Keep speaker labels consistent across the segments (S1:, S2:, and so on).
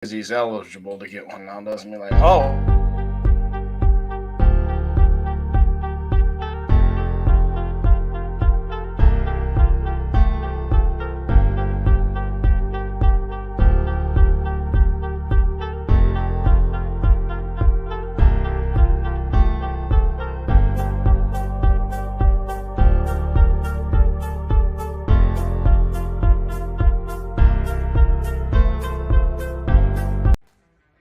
S1: because he's eligible to get one now doesn't mean like, oh.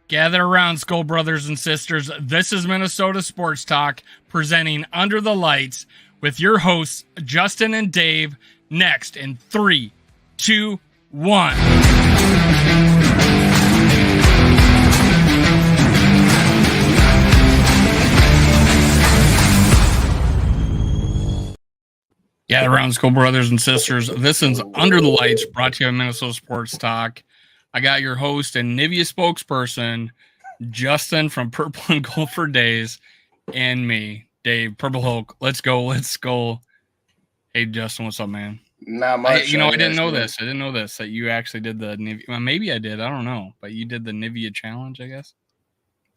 S2: Gather around, Skull brothers and sisters. This is Minnesota Sports Talk, presenting Under the Lights with your hosts, Justin and Dave, next in 3, 2, 1. Gather around, Skull brothers and sisters. This is Under the Lights, brought to you by Minnesota Sports Talk. I got your host and Nivea spokesperson, Justin from Purple and Gold for Days, and me, Dave, Purple Hulk. Let's go. Hey, Justin, what's up, man?
S1: Not much.
S2: I didn't know this. I didn't know this, that you actually did the Nivea. Well, maybe I did. I don't know. But you did the Nivea challenge, I guess.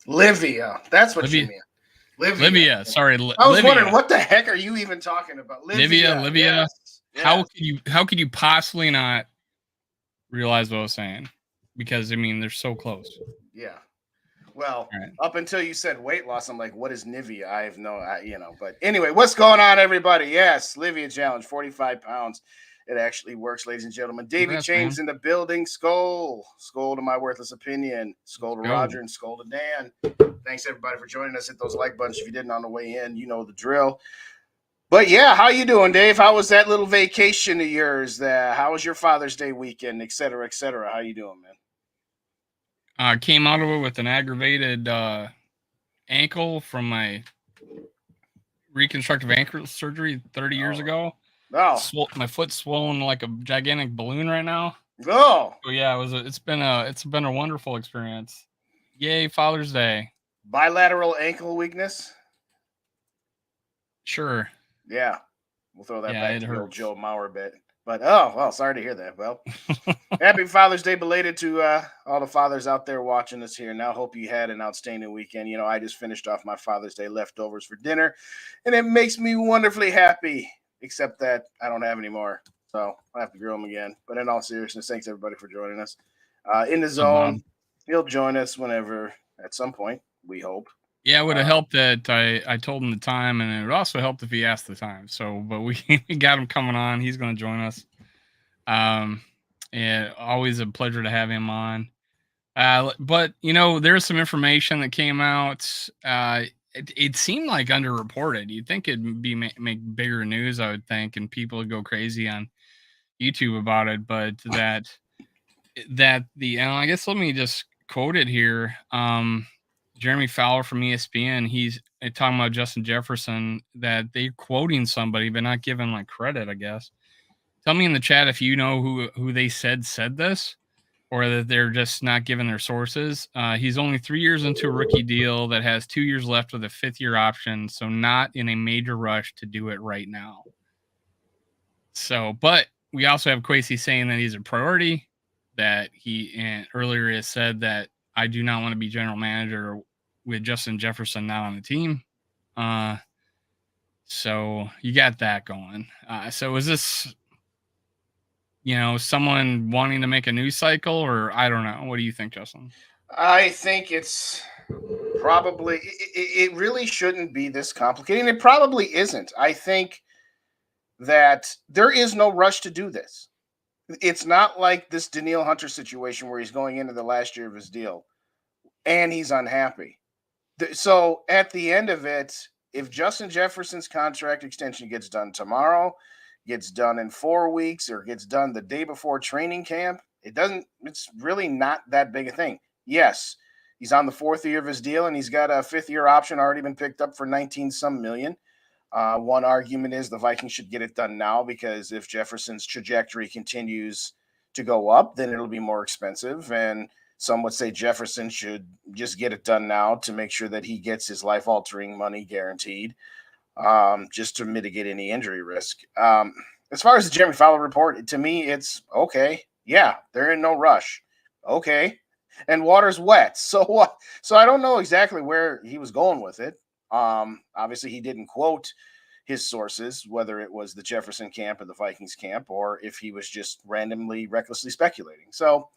S1: Livia. That's what you mean.
S2: Livia. Sorry.
S1: I was wondering, what the heck are you even talking about?
S2: Livia.
S1: Yes.
S2: How could you possibly not realize what I was saying? Because, I mean, they're so close.
S1: Yeah. Well, Up until you said weight loss, I'm like, what is Nivea? I have but anyway, what's going on, everybody? Yes, Livia Challenge, 45 pounds. It actually works, ladies and gentlemen. Davey James in the building. Skull to my worthless opinion. Skull to Roger and Skull to Dan. Thanks, everybody, for joining us. Hit those like buttons if you didn't on the way in. You know the drill. But yeah, how you doing, Dave? How was that little vacation of yours? How was your Father's Day weekend, et cetera, et cetera? How you doing, man?
S2: Came out of it with an aggravated ankle from my reconstructive ankle surgery 30 years ago.
S1: Oh,
S2: my foot's swollen like a gigantic balloon right now.
S1: Oh,
S2: so yeah, it's been a wonderful experience. Yay, Father's Day.
S1: Bilateral ankle weakness.
S2: Sure.
S1: Yeah, we'll throw that back to the old Joe Mauer bit. But, sorry to hear that. Well, happy Father's Day belated to all the fathers out there watching us here. Now, hope you had an outstanding weekend. You know, I just finished off my Father's Day leftovers for dinner, and it makes me wonderfully happy, except that I don't have any more. So I have to grill them again. But in all seriousness, thanks, everybody, for joining us. In the zone, he'll join us whenever, at some point, we hope.
S2: Yeah, it would have helped that I told him the time, and it would also help if he asked the time. So, but we got him coming on. He's going to join us. And always a pleasure to have him on. But you know, there's some information that came out. It seemed like underreported. You'd think it'd be make bigger news, I would think, and people would go crazy on YouTube about it. But I guess let me just quote it here. Jeremy Fowler from ESPN, he's talking about Justin Jefferson, that they're quoting somebody but not giving like credit, I guess. Tell me in the chat if you know who they said this, or that they're just not giving their sources. He's only 3 years into a rookie deal that has 2 years left with a 5th-year option, so not in a major rush to do it right now. So, but we also have Kwesi saying that he's a priority, that he earlier has said that I do not want to be general manager with Justin Jefferson not on the team. So you got that going. So is this, someone wanting to make a news cycle, or I don't know? What do you think, Justin?
S1: I think it's probably, it really shouldn't be this complicated. And it probably isn't. I think that there is no rush to do this. It's not like this Danielle Hunter situation where he's going into the last year of his deal and he's unhappy. So at the end of it, if Justin Jefferson's contract extension gets done tomorrow, gets done in 4 weeks, or gets done the day before training camp, it's really not that big a thing. Yes, he's on the 4th year of his deal, and he's got a 5th-year option already been picked up for 19-some million. One argument is the Vikings should get it done now, because if Jefferson's trajectory continues to go up, then it'll be more expensive. And some would say Jefferson should just get it done now to make sure that he gets his life-altering money guaranteed, just to mitigate any injury risk. As far as the Jeremy Fowler report, to me, it's okay. Yeah, they're in no rush. Okay. and water's wet. So what? So I don't know exactly where he was going with it. Obviously, he didn't quote his sources, whether it was the Jefferson camp or the Vikings camp, or if he was just randomly, recklessly speculating. So,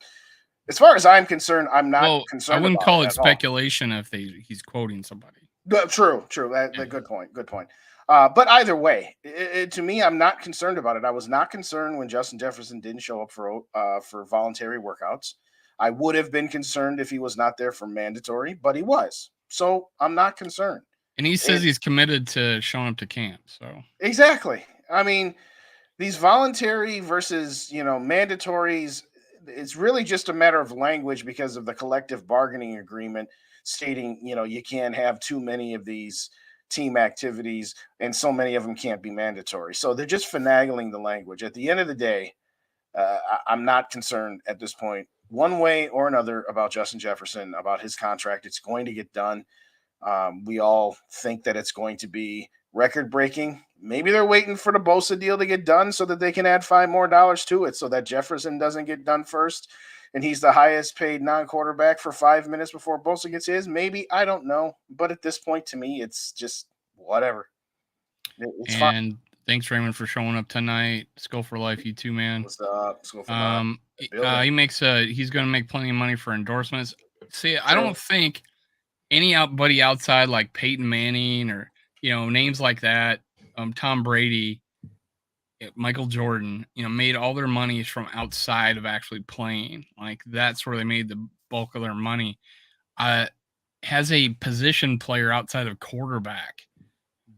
S1: as far as I'm concerned, I'm not
S2: Well, I
S1: concerned
S2: wouldn't
S1: about
S2: call
S1: it
S2: it
S1: at all.
S2: speculation if he's quoting somebody.
S1: True, true.
S2: Yeah.
S1: Good point. Good point. But either way, to me, I'm not concerned about it. I was not concerned when Justin Jefferson didn't show up for voluntary workouts. I would have been concerned if he was not there for mandatory, but he was. So I'm not concerned.
S2: And he says
S1: It
S2: he's committed to showing up to camp. So
S1: exactly. I mean, these voluntary versus mandatories, it's really just a matter of language because of the collective bargaining agreement stating you can't have too many of these team activities and so many of them can't be mandatory, so they're just finagling the language. At the end of the day, I'm not concerned at this point one way or another about Justin Jefferson, about his contract. It's going to get done. We all think that it's going to be record breaking. Maybe they're waiting for the Bosa deal to get done so that they can add $5 more to it so that Jefferson doesn't get done first. And he's the highest paid non quarterback for 5 minutes before Bosa gets his. Maybe. I don't know. But at this point, to me, it's just whatever. It's fine.
S2: and thanks Raymond for showing up tonight. Skull for life, you too, man.
S1: What's up? Let's go for the building.
S2: He's going to make plenty of money for endorsements. See, I
S1: True.
S2: don't think anybody outside like Peyton Manning or names like that, Tom Brady, Michael Jordan, made all their money from outside of actually playing. Like that's where they made the bulk of their money. Has a position player outside of quarterback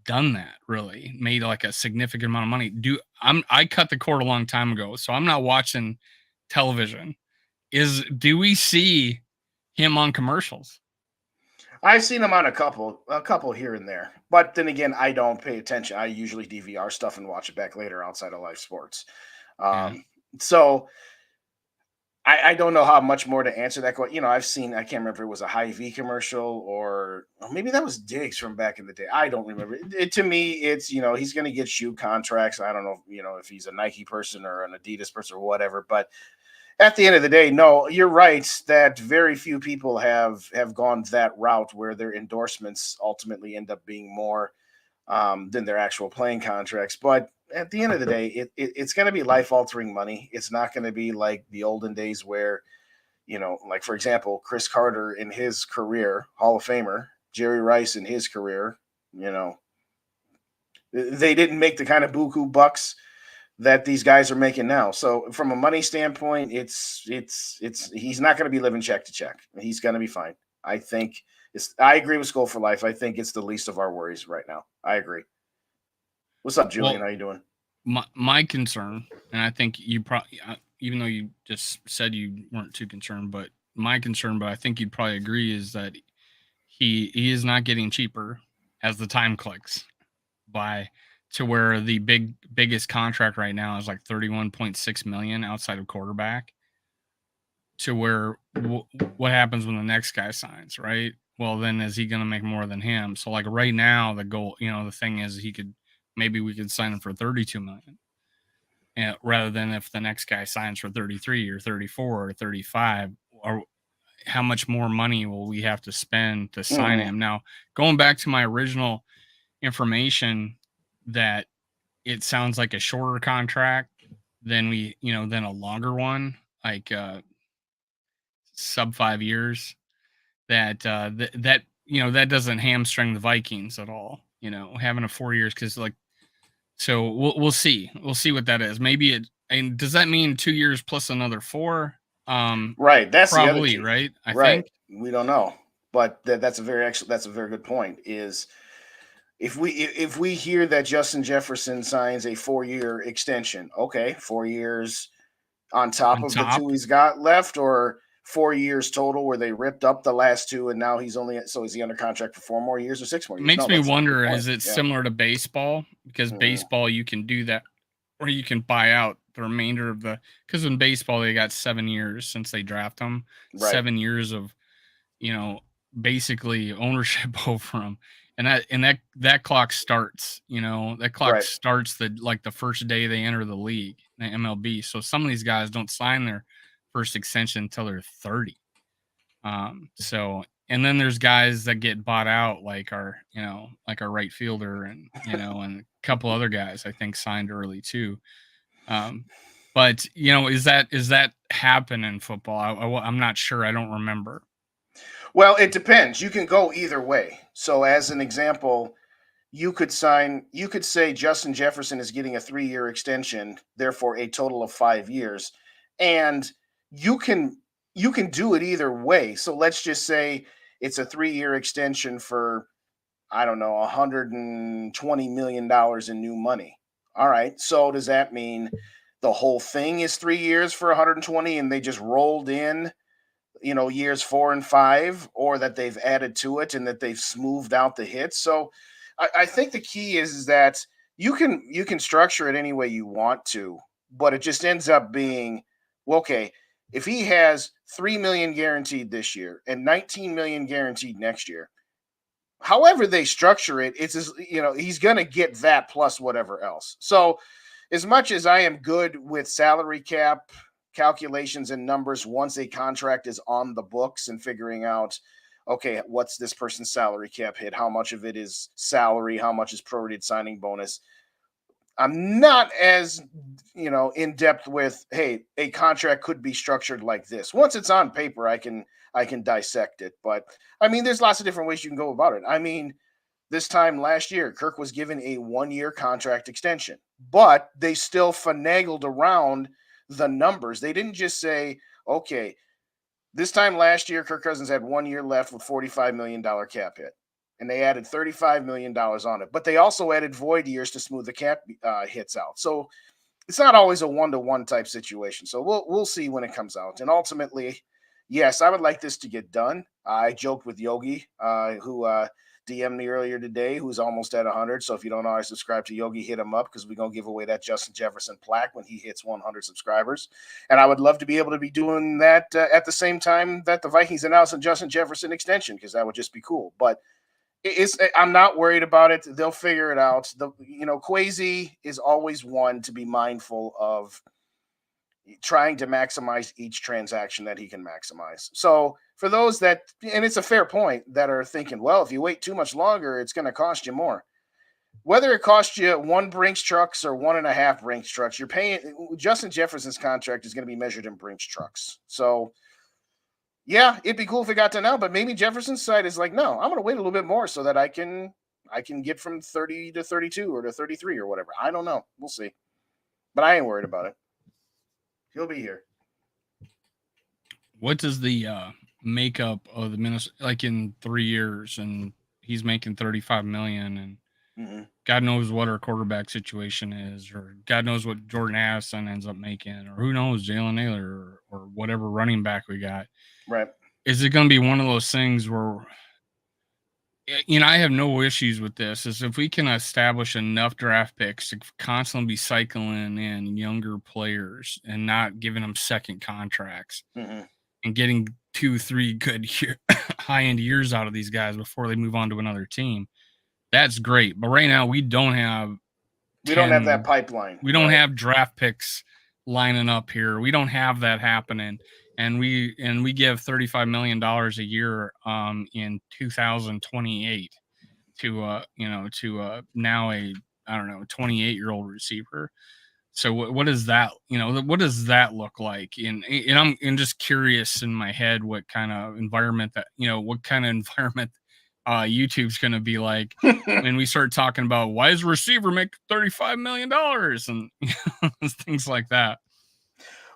S2: done that? Really made like a significant amount of money? I cut the cord a long time ago, so I'm not watching television. Do we see him on commercials?
S1: I've seen him on a couple here and there, but then again, I don't pay attention. I usually DVR stuff and watch it back later outside of live sports.
S2: Yeah.
S1: So I don't know how much more to answer that question. I've seen, I can't remember if it was a Hy-Vee commercial or maybe that was Diggs from back in the day. I don't remember. To me, it's, he's going to get shoe contracts. I don't know, if he's a Nike person or an Adidas person or whatever, but at the end of the day, no, you're right that very few people have gone that route where their endorsements ultimately end up being more than their actual playing contracts. But at the end of the day, it's going to be life altering money. It's not going to be like the olden days where, like for example, Chris Carter in his career, Hall of Famer, Jerry Rice in his career, they didn't make the kind of buku bucks that these guys are making now. So from a money standpoint, it's he's not going to be living check to check. He's going to be fine. I think I agree with Skull for Life. I think it's the least of our worries right now. I agree. What's up, Julian? How you doing?
S2: My concern, and I think you probably, even though you just said you weren't too concerned, but my concern, but I think you'd probably agree, is that he is not getting cheaper as the time clicks by to where the biggest contract right now is like 31.6 million outside of quarterback, to where what happens when the next guy signs, right? Well, then is he going to make more than him? So like right now, the goal, the thing is maybe we could sign him for 32 million. And rather than if the next guy signs for 33 or 34 or 35, or how much more money will we have to spend to sign him? Now, going back to my original information, that it sounds like a shorter contract than than a longer one, like sub 5 years, that that doesn't hamstring the Vikings at all, having a 4 years, because like, so we'll see what that is. Maybe and does that mean 2 years plus another 4?
S1: Right, that's
S2: probably
S1: the other key.
S2: right. I
S1: right.
S2: think
S1: We don't know, but that's a very good point. Is if we hear that Justin Jefferson signs a 4-year extension, okay, 4 years on top of the 2 he's got left, or 4 years total where they ripped up the last 2 and now is he under contract for 4 more years or 6 more years?
S2: Makes me wonder, is it similar to baseball? Because baseball, you can do that, or you can buy out the remainder of because in baseball they got 7 years since they draft them,
S1: Right.
S2: 7 years of basically ownership over them, and that clock starts. That clock starts the first day they enter the league, the MLB. So some of these guys don't sign their first extension until they're 30. So, and then there's guys that get bought out, like our, like our right fielder, and and a couple other guys I think signed early too. Um, but is that happen in football? I'm not sure. I don't remember.
S1: Well, it depends. You can go either way. So, as an example, you could say Justin Jefferson is getting a 3-year extension, therefore a total of 5 years, and you can you can do it either way. So let's just say it's a 3-year extension for, I don't know, $120 million in new money. All right. So does that mean the whole thing is 3 years for 120 and they just rolled in, years 4 and 5, or that they've added to it and that they've smoothed out the hits? So I think the key is that you can structure it any way you want to, but it just ends up being, well, okay, if he has 3 million guaranteed this year and 19 million guaranteed next year, however they structure it, he's going to get that plus whatever else. So, as much as I am good with salary cap calculations and numbers once a contract is on the books and figuring out, okay, what's this person's salary cap hit? How much of it is salary? How much is prorated signing bonus? I'm not as in depth with, hey, a contract could be structured like this. Once it's on paper, I can dissect it. But I mean, there's lots of different ways you can go about it. I mean, this time last year, Kirk was given a 1-year contract extension, but they still finagled around the numbers. They didn't just say, okay, this time last year, Kirk Cousins had 1 year left with $45 million cap hit, and they added $35 million on it. But they also added void years to smooth the cap hits out. So it's not always a 1-to-1 type situation. So we'll see when it comes out. And ultimately, yes, I would like this to get done. I joked with Yogi, who DM'd me earlier today, who's almost at 100. So if you don't already subscribe to Yogi, hit him up, because we're going to give away that Justin Jefferson plaque when he hits 100 subscribers. And I would love to be able to be doing that at the same time that the Vikings announce a Justin Jefferson extension, because that would just be cool. But I'm not worried about it. They'll figure it out. Quasi is always one to be mindful of trying to maximize each transaction that he can maximize. So for those that, and it's a fair point, that are thinking, well, if you wait too much longer, it's going to cost you more. Whether it costs you 1 Brinks trucks or 1.5 Brinks trucks, you're paying. Justin Jefferson's contract is going to be measured in Brinks trucks. So yeah, it'd be cool if it got to now, but maybe Jefferson's side is like, no, I'm going to wait a little bit more so that I can get from 30 to 32 or to 33 or whatever. I don't know. We'll see. But I ain't worried about it. He'll be here.
S2: What does the makeup of the Minnesota, like in 3 years, and he's making 35 million, and God knows what our quarterback situation is, or God knows what Jordan Addison ends up making, or who knows, Jalen Naylor, or whatever running back we got.
S1: Right.
S2: Is it going to be one of those things where, I have no issues with this, is if we can establish enough draft picks to constantly be cycling in younger players and not giving them second contracts, and getting 2-3 good high-end years out of these guys before they move on to another team, that's great. But right now we don't have
S1: that pipeline.
S2: We don't have draft picks lining up here. We don't have that happening. And we give $35 million a year in 2028 to now a, I don't know, 28-year-old receiver. So what does that, what does that look like? And I'm just curious in my head what kind of environment YouTube's going to be like when we start talking about, why does a receiver make $35 million and things like that.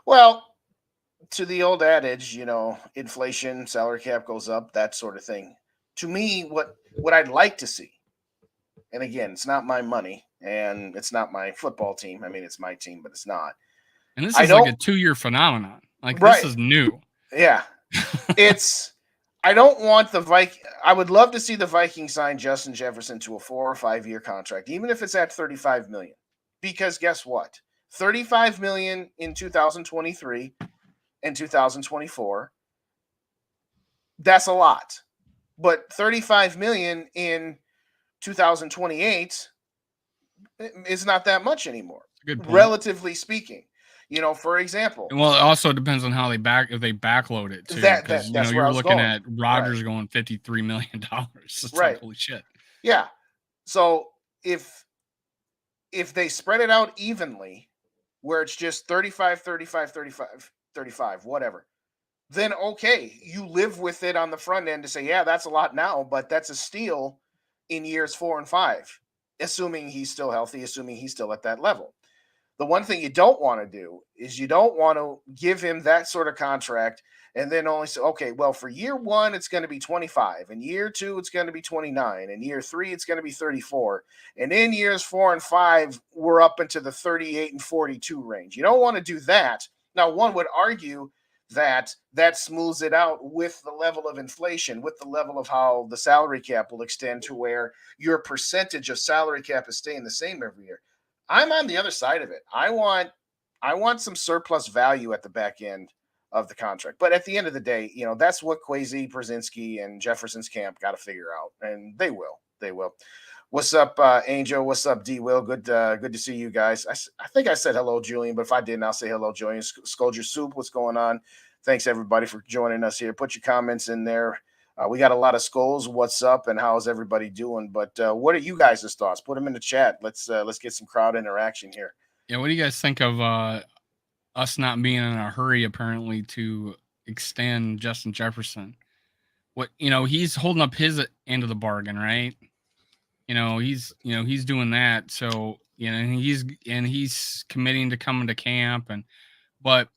S1: Well, to the old adage, inflation, salary cap goes up, that sort of thing. To me, what I'd like to see, and again, it's not my money and it's not my football team. I mean, it's my team, but it's not.
S2: And this is like a 2-year phenomenon. Like,
S1: right.
S2: This is new.
S1: Yeah. I don't want I would love to see the Vikings sign Justin Jefferson to a 4 or 5 year contract, even if it's at 35 million. Because guess what? 35 million in 2023 and 2024. That's a lot. But 35 million in 2028 is not that much anymore.
S2: Good point.
S1: Relatively speaking. For example,
S2: Well, it also depends on how if they backload it too, because
S1: that's where I
S2: you're
S1: was
S2: looking
S1: going.
S2: at Rodgers going $53 million. It's like,
S1: Right.
S2: holy shit.
S1: Yeah. So if they spread it out evenly, where it's just 35, 35, 35, 35, whatever, then okay, you live with it on the front end to say, yeah, that's a lot now, but that's a steal in years 4 and 5, assuming he's still healthy, assuming he's still at that level. The one thing you don't want to do is you don't want to give him that sort of contract and then only say, okay, well, for year 1, it's going to be 25. And year 2, it's going to be 29. And year 3, it's going to be 34. And in years 4 and 5, we're up into the 38 and 42 range. You don't want to do that. Now, one would argue that smooths it out with the level of inflation, with the level of how the salary cap will extend to where your percentage of salary cap is staying the same every year. I'm on the other side of it. I want some surplus value at the back end of the contract. But at the end of the day, that's what Kwesi, Brzezinski, and Jefferson's camp got to figure out, and they will. They will. What's up, Angel? What's up, D. Will? Good to see you guys. I think I said hello, Julian, but if I didn't, I'll say hello, Julian. Scoldger Soup, what's going on? Thanks everybody for joining us here. Put your comments in there. We got a lot of skulls. What's up, and how's everybody doing? But what are you guys' thoughts? Put them in the chat. Let's get some crowd interaction here.
S2: Yeah, what do you guys think of us not being in a hurry apparently to extend Justin Jefferson? He's holding up his end of the bargain, right? He's doing that. So, and he's committing to coming to camp but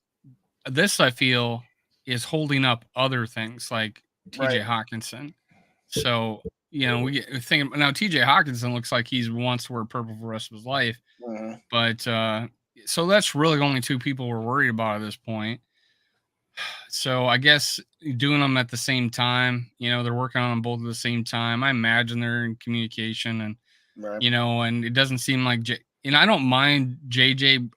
S2: this I feel is holding up other things like TJ Hawkinson. So, we think now TJ Hawkinson looks like he's wants to wear purple for the rest of his life.
S1: Mm-hmm.
S2: But so that's really only 2 people we're worried about at this point. So I guess doing them at the same time, they're working on them both at the same time. I imagine they're in communication and, and it doesn't seem like, and I don't mind JJ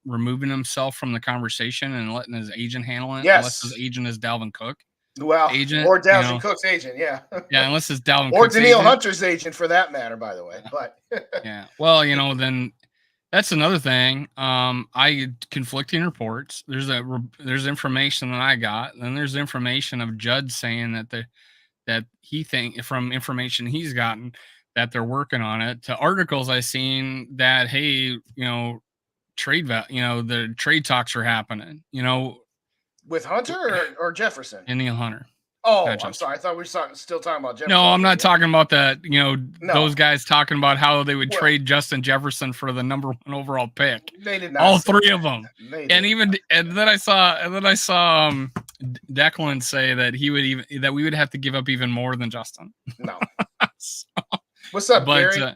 S2: removing himself from the conversation and letting his agent handle it.
S1: Yes.
S2: Unless his agent is Dalvin Cook.
S1: Well,
S2: agent,
S1: or Dalvin Cook's agent, yeah.
S2: Yeah, unless it's Dalvin
S1: or
S2: Cook's
S1: Danielle
S2: agent.
S1: Hunter's agent for that matter, by the way. But
S2: yeah. Well, then that's another thing. I conflicting reports. There's information that I got, and then there's information of Judd saying that he from information he's gotten that they're working on it. To articles I seen that the trade talks are happening.
S1: With Hunter or Jefferson?
S2: And Neil Hunter.
S1: Oh, I'm sorry. I thought we were still talking about Jefferson.
S2: No, I'm not talking about that. Those guys talking about how they would trade Justin Jefferson for the number 1 overall pick.
S1: They did not.
S2: All 3 of them. And then I saw Declan say that we would have to give up even more than Justin.
S1: No. So, what's up, Gary?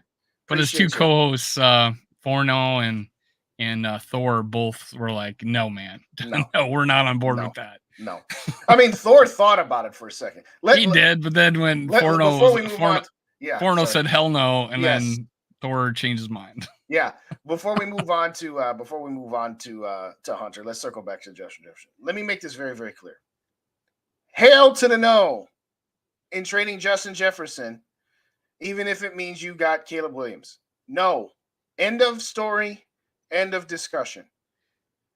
S2: But his 2 co-hosts, Forno and Thor, both were like, "No, man, no, we're not on board with that."
S1: No, I mean Thor thought about it for a second.
S2: He did, but then when Forno said hell no, and then Thor changed his mind.
S1: Yeah. Before we move on to Hunter, let's circle back to Justin Jefferson. Let me make this very, very clear. Hail to the no in trading Justin Jefferson, even if it means you got Caleb Williams. No. End of story. End of discussion.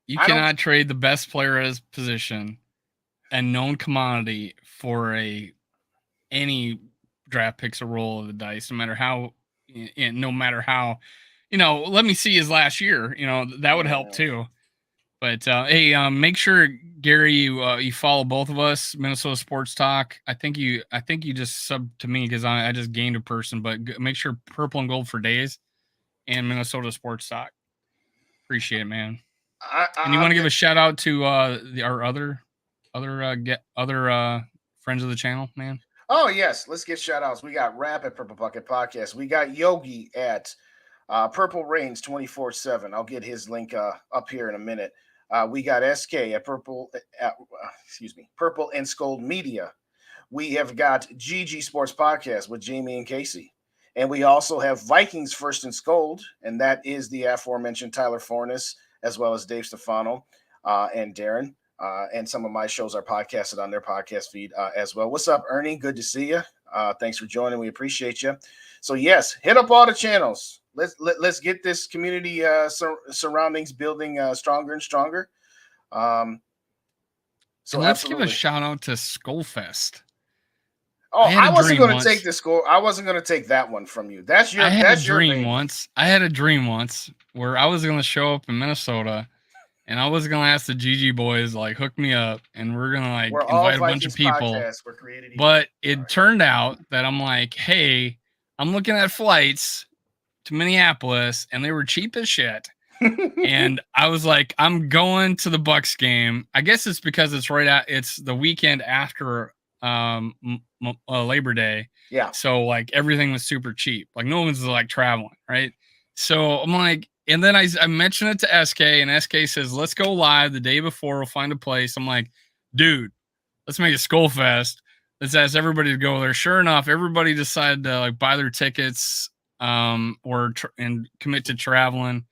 S2: You cannot trade the best player at his position and known commodity for any draft picks or roll of the dice, no matter how. Let me see his last year. That would help too. But hey, make sure, Gary, you follow both of us, Minnesota Sports Talk. I think you just subbed to me because I just gained a person. But make sure Purple and Gold for Days and Minnesota Sports Talk. Appreciate it, man. And you want to give a shout out to our other friends of the channel, man?
S1: Oh yes, let's get shout outs. We got Rap at Purple Bucket Podcast. We got Yogi at Purple Rains 24/7. I'll get his link up here in a minute. We got SK at Purple and Scold Media. We have got GG Sports Podcast with Jamie and Casey. And we also have Vikings First and Scold, and that is the aforementioned Tyler Fornes, as well as Dave Stefano and Darren. And some of my shows are podcasted on their podcast feed as well. What's up, Ernie? Good to see you. Thanks for joining. We appreciate you. So yes, hit up all the channels. Let's get this community surroundings building stronger and stronger. So
S2: and let's give a
S1: absolutely.
S2: shout out to Skullfest.
S1: Oh, I wasn't going to take the score. I wasn't going to take that one from you. That's your.
S2: I had
S1: That's
S2: a
S1: your
S2: dream
S1: baby.
S2: once. I had a dream once where I was going to show up in Minnesota, and I was going to ask the GG boys like hook me up, and we're going to like invite a bunch of people.
S1: Were created
S2: but it turned out that I'm like, hey, I'm looking at flights to Minneapolis, and they were cheap as shit. And I was like, I'm going to the Bucks game. I guess it's because it's the weekend after Labor Day.
S1: Yeah.
S2: So like everything was super cheap. Like no one's like traveling, right? So I'm like, and then I mentioned it to SK, and SK says, let's go live the day before. We'll find a place. I'm like, dude, let's make a Skull Fest. Let's ask everybody to go there. Sure enough, everybody decided to like buy their tickets and commit to traveling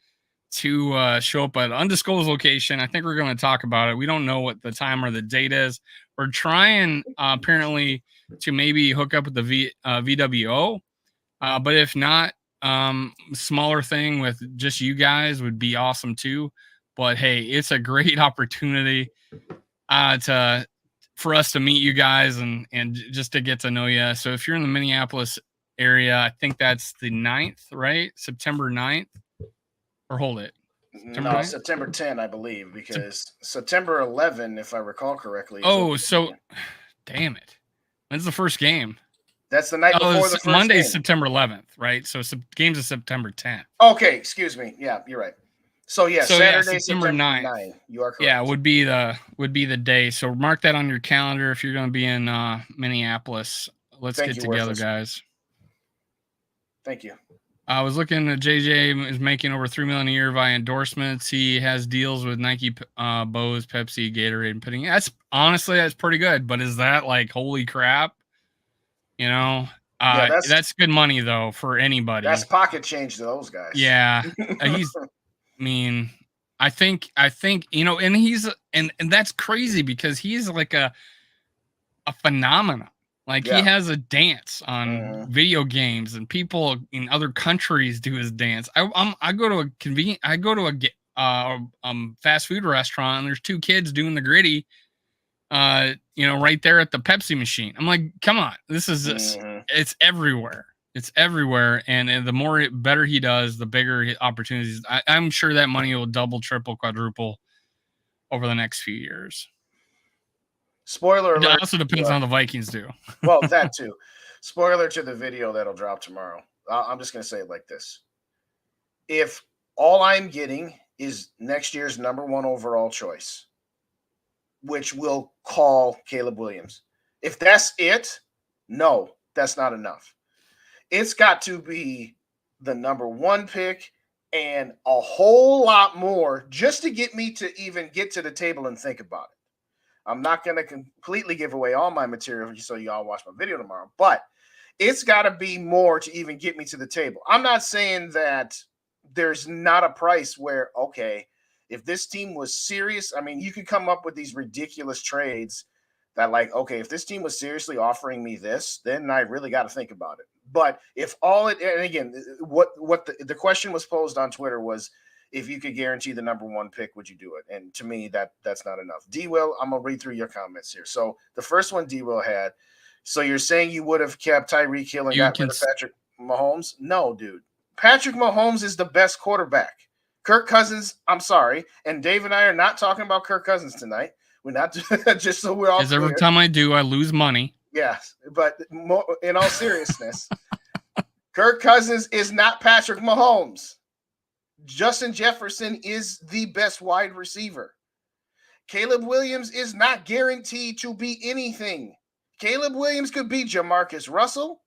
S2: to show up at an undisclosed location. I think we're going to talk about it. We don't know what the time or the date is. We're trying apparently to maybe hook up with the VWO, but if not, smaller thing with just you guys would be awesome too. But hey, it's a great opportunity for us to meet you guys and just to get to know you. So if you're in the Minneapolis area, I think that's the 9th, right? September 9th. Or hold it.
S1: September 10, I believe, because September 11, if I recall correctly.
S2: Damn it. When's the first game?
S1: That's the night before the first
S2: Monday,
S1: game.
S2: September 11th, right? So games of September 10th.
S1: Okay, excuse me. Yeah, you're right. So Saturday,
S2: September 9th.
S1: You are correct.
S2: Yeah, would be the day. So mark that on your calendar if you're going to be in Minneapolis. Let's get together, guys.
S1: Thank you.
S2: I was looking at JJ is making over $3 million a year via endorsements. He has deals with Nike, Bose, Pepsi, Gatorade, and pudding. That's pretty good. But is that like holy crap? You know, that's good money though for anybody.
S1: That's pocket change to those guys.
S2: Yeah, I think and he's and that's crazy because he's like a phenomenon. Like he has a dance on video games, and people in other countries do his dance. I go to a fast food restaurant, and there's two kids doing the gritty, right there at the Pepsi machine. I'm like, come on, this is it's everywhere. It's everywhere, and the better he does, the bigger his opportunities. I'm sure that money will double, triple, quadruple over the next few years.
S1: Spoiler alert.
S2: It also depends on the Vikings do.
S1: Well, that too. Spoiler to the video that'll drop tomorrow. I'm just going to say it like this. If all I'm getting is next year's number 1 overall choice, which will call Caleb Williams. If that's it, no, that's not enough. It's got to be the number 1 pick and a whole lot more just to get me to even get to the table and think about it. I'm not going to completely give away all my material so y'all watch my video tomorrow, but it's got to be more to even get me to the table. I'm not saying that there's not a price where, okay, if this team was serious, I mean, you could come up with these ridiculous trades that like, okay, if this team was seriously offering me this, then I really got to think about it. But if and again, what the question was posed on Twitter was, if you could guarantee the number 1 pick, would you do it? And to me, that's not enough. D-Will, I'm going to read through your comments here. So the first one D-Will had, so you're saying you would have kept Tyreek Hill and got rid of Patrick Mahomes? No, dude. Patrick Mahomes is the best quarterback. Kirk Cousins, I'm sorry. And Dave and I are not talking about Kirk Cousins tonight. We're not, just so we're all clear.
S2: Every time I do, I lose money.
S1: Yes, but in all seriousness, Kirk Cousins is not Patrick Mahomes. Justin Jefferson is the best wide receiver. Caleb Williams is not guaranteed to be anything. Caleb Williams could be Jamarcus Russell.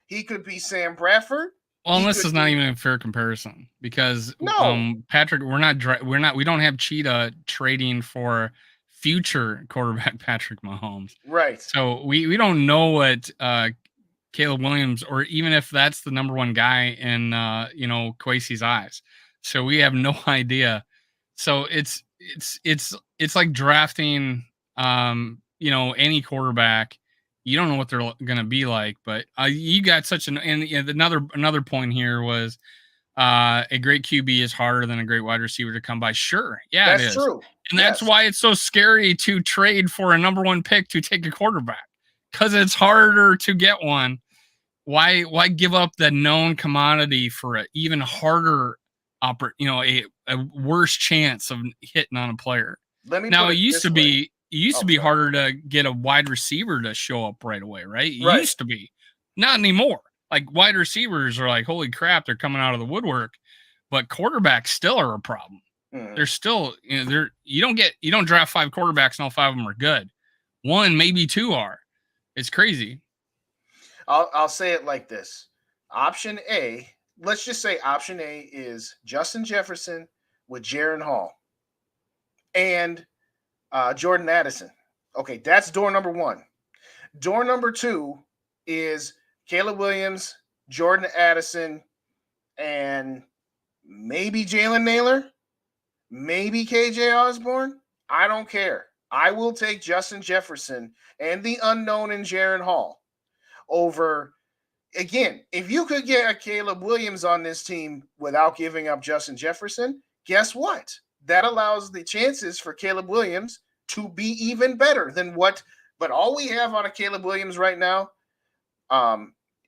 S1: He could be Sam Bradford.
S2: Well, this is not even a fair comparison because Patrick, we don't have Cheetah trading for future quarterback Patrick Mahomes.
S1: Right.
S2: So we don't know what Caleb Williams, or even if that's the number 1 guy in Kwesi's eyes. So we have no idea. So it's like drafting any quarterback. you don't know what they're going to be like. But you got such and another point here was a great QB is harder than a great wide receiver to come by. Sure, yeah,
S1: That's
S2: it is,
S1: true.
S2: and that's why it's so scary to trade for a number 1 pick to take a quarterback, because it's harder to get one. Why give up the known commodity for an even harder a worse chance of hitting on a player? Now, it used to be harder to get a wide receiver to show up right away, right? It used to be. Not anymore. Like, wide receivers are like, holy crap, they're coming out of the woodwork, but quarterbacks still are a problem. They're still, you don't draft 5 quarterbacks and all 5 of them are good. 1, maybe 2 are. It's crazy.
S1: I'll say it like this. Option A, let's just say option A is Justin Jefferson with Jaron Hall and Jordan Addison. Okay, that's door number 1. Door number 2 is Caleb Williams, Jordan Addison, and maybe Jalen Naylor, maybe KJ Osborne. I don't care. I will take Justin Jefferson and the unknown in Jaron Hall over, again, if you could get a Caleb Williams on this team without giving up Justin Jefferson, guess what? That allows the chances for Caleb Williams to be even better than what, but all we have on a Caleb Williams right now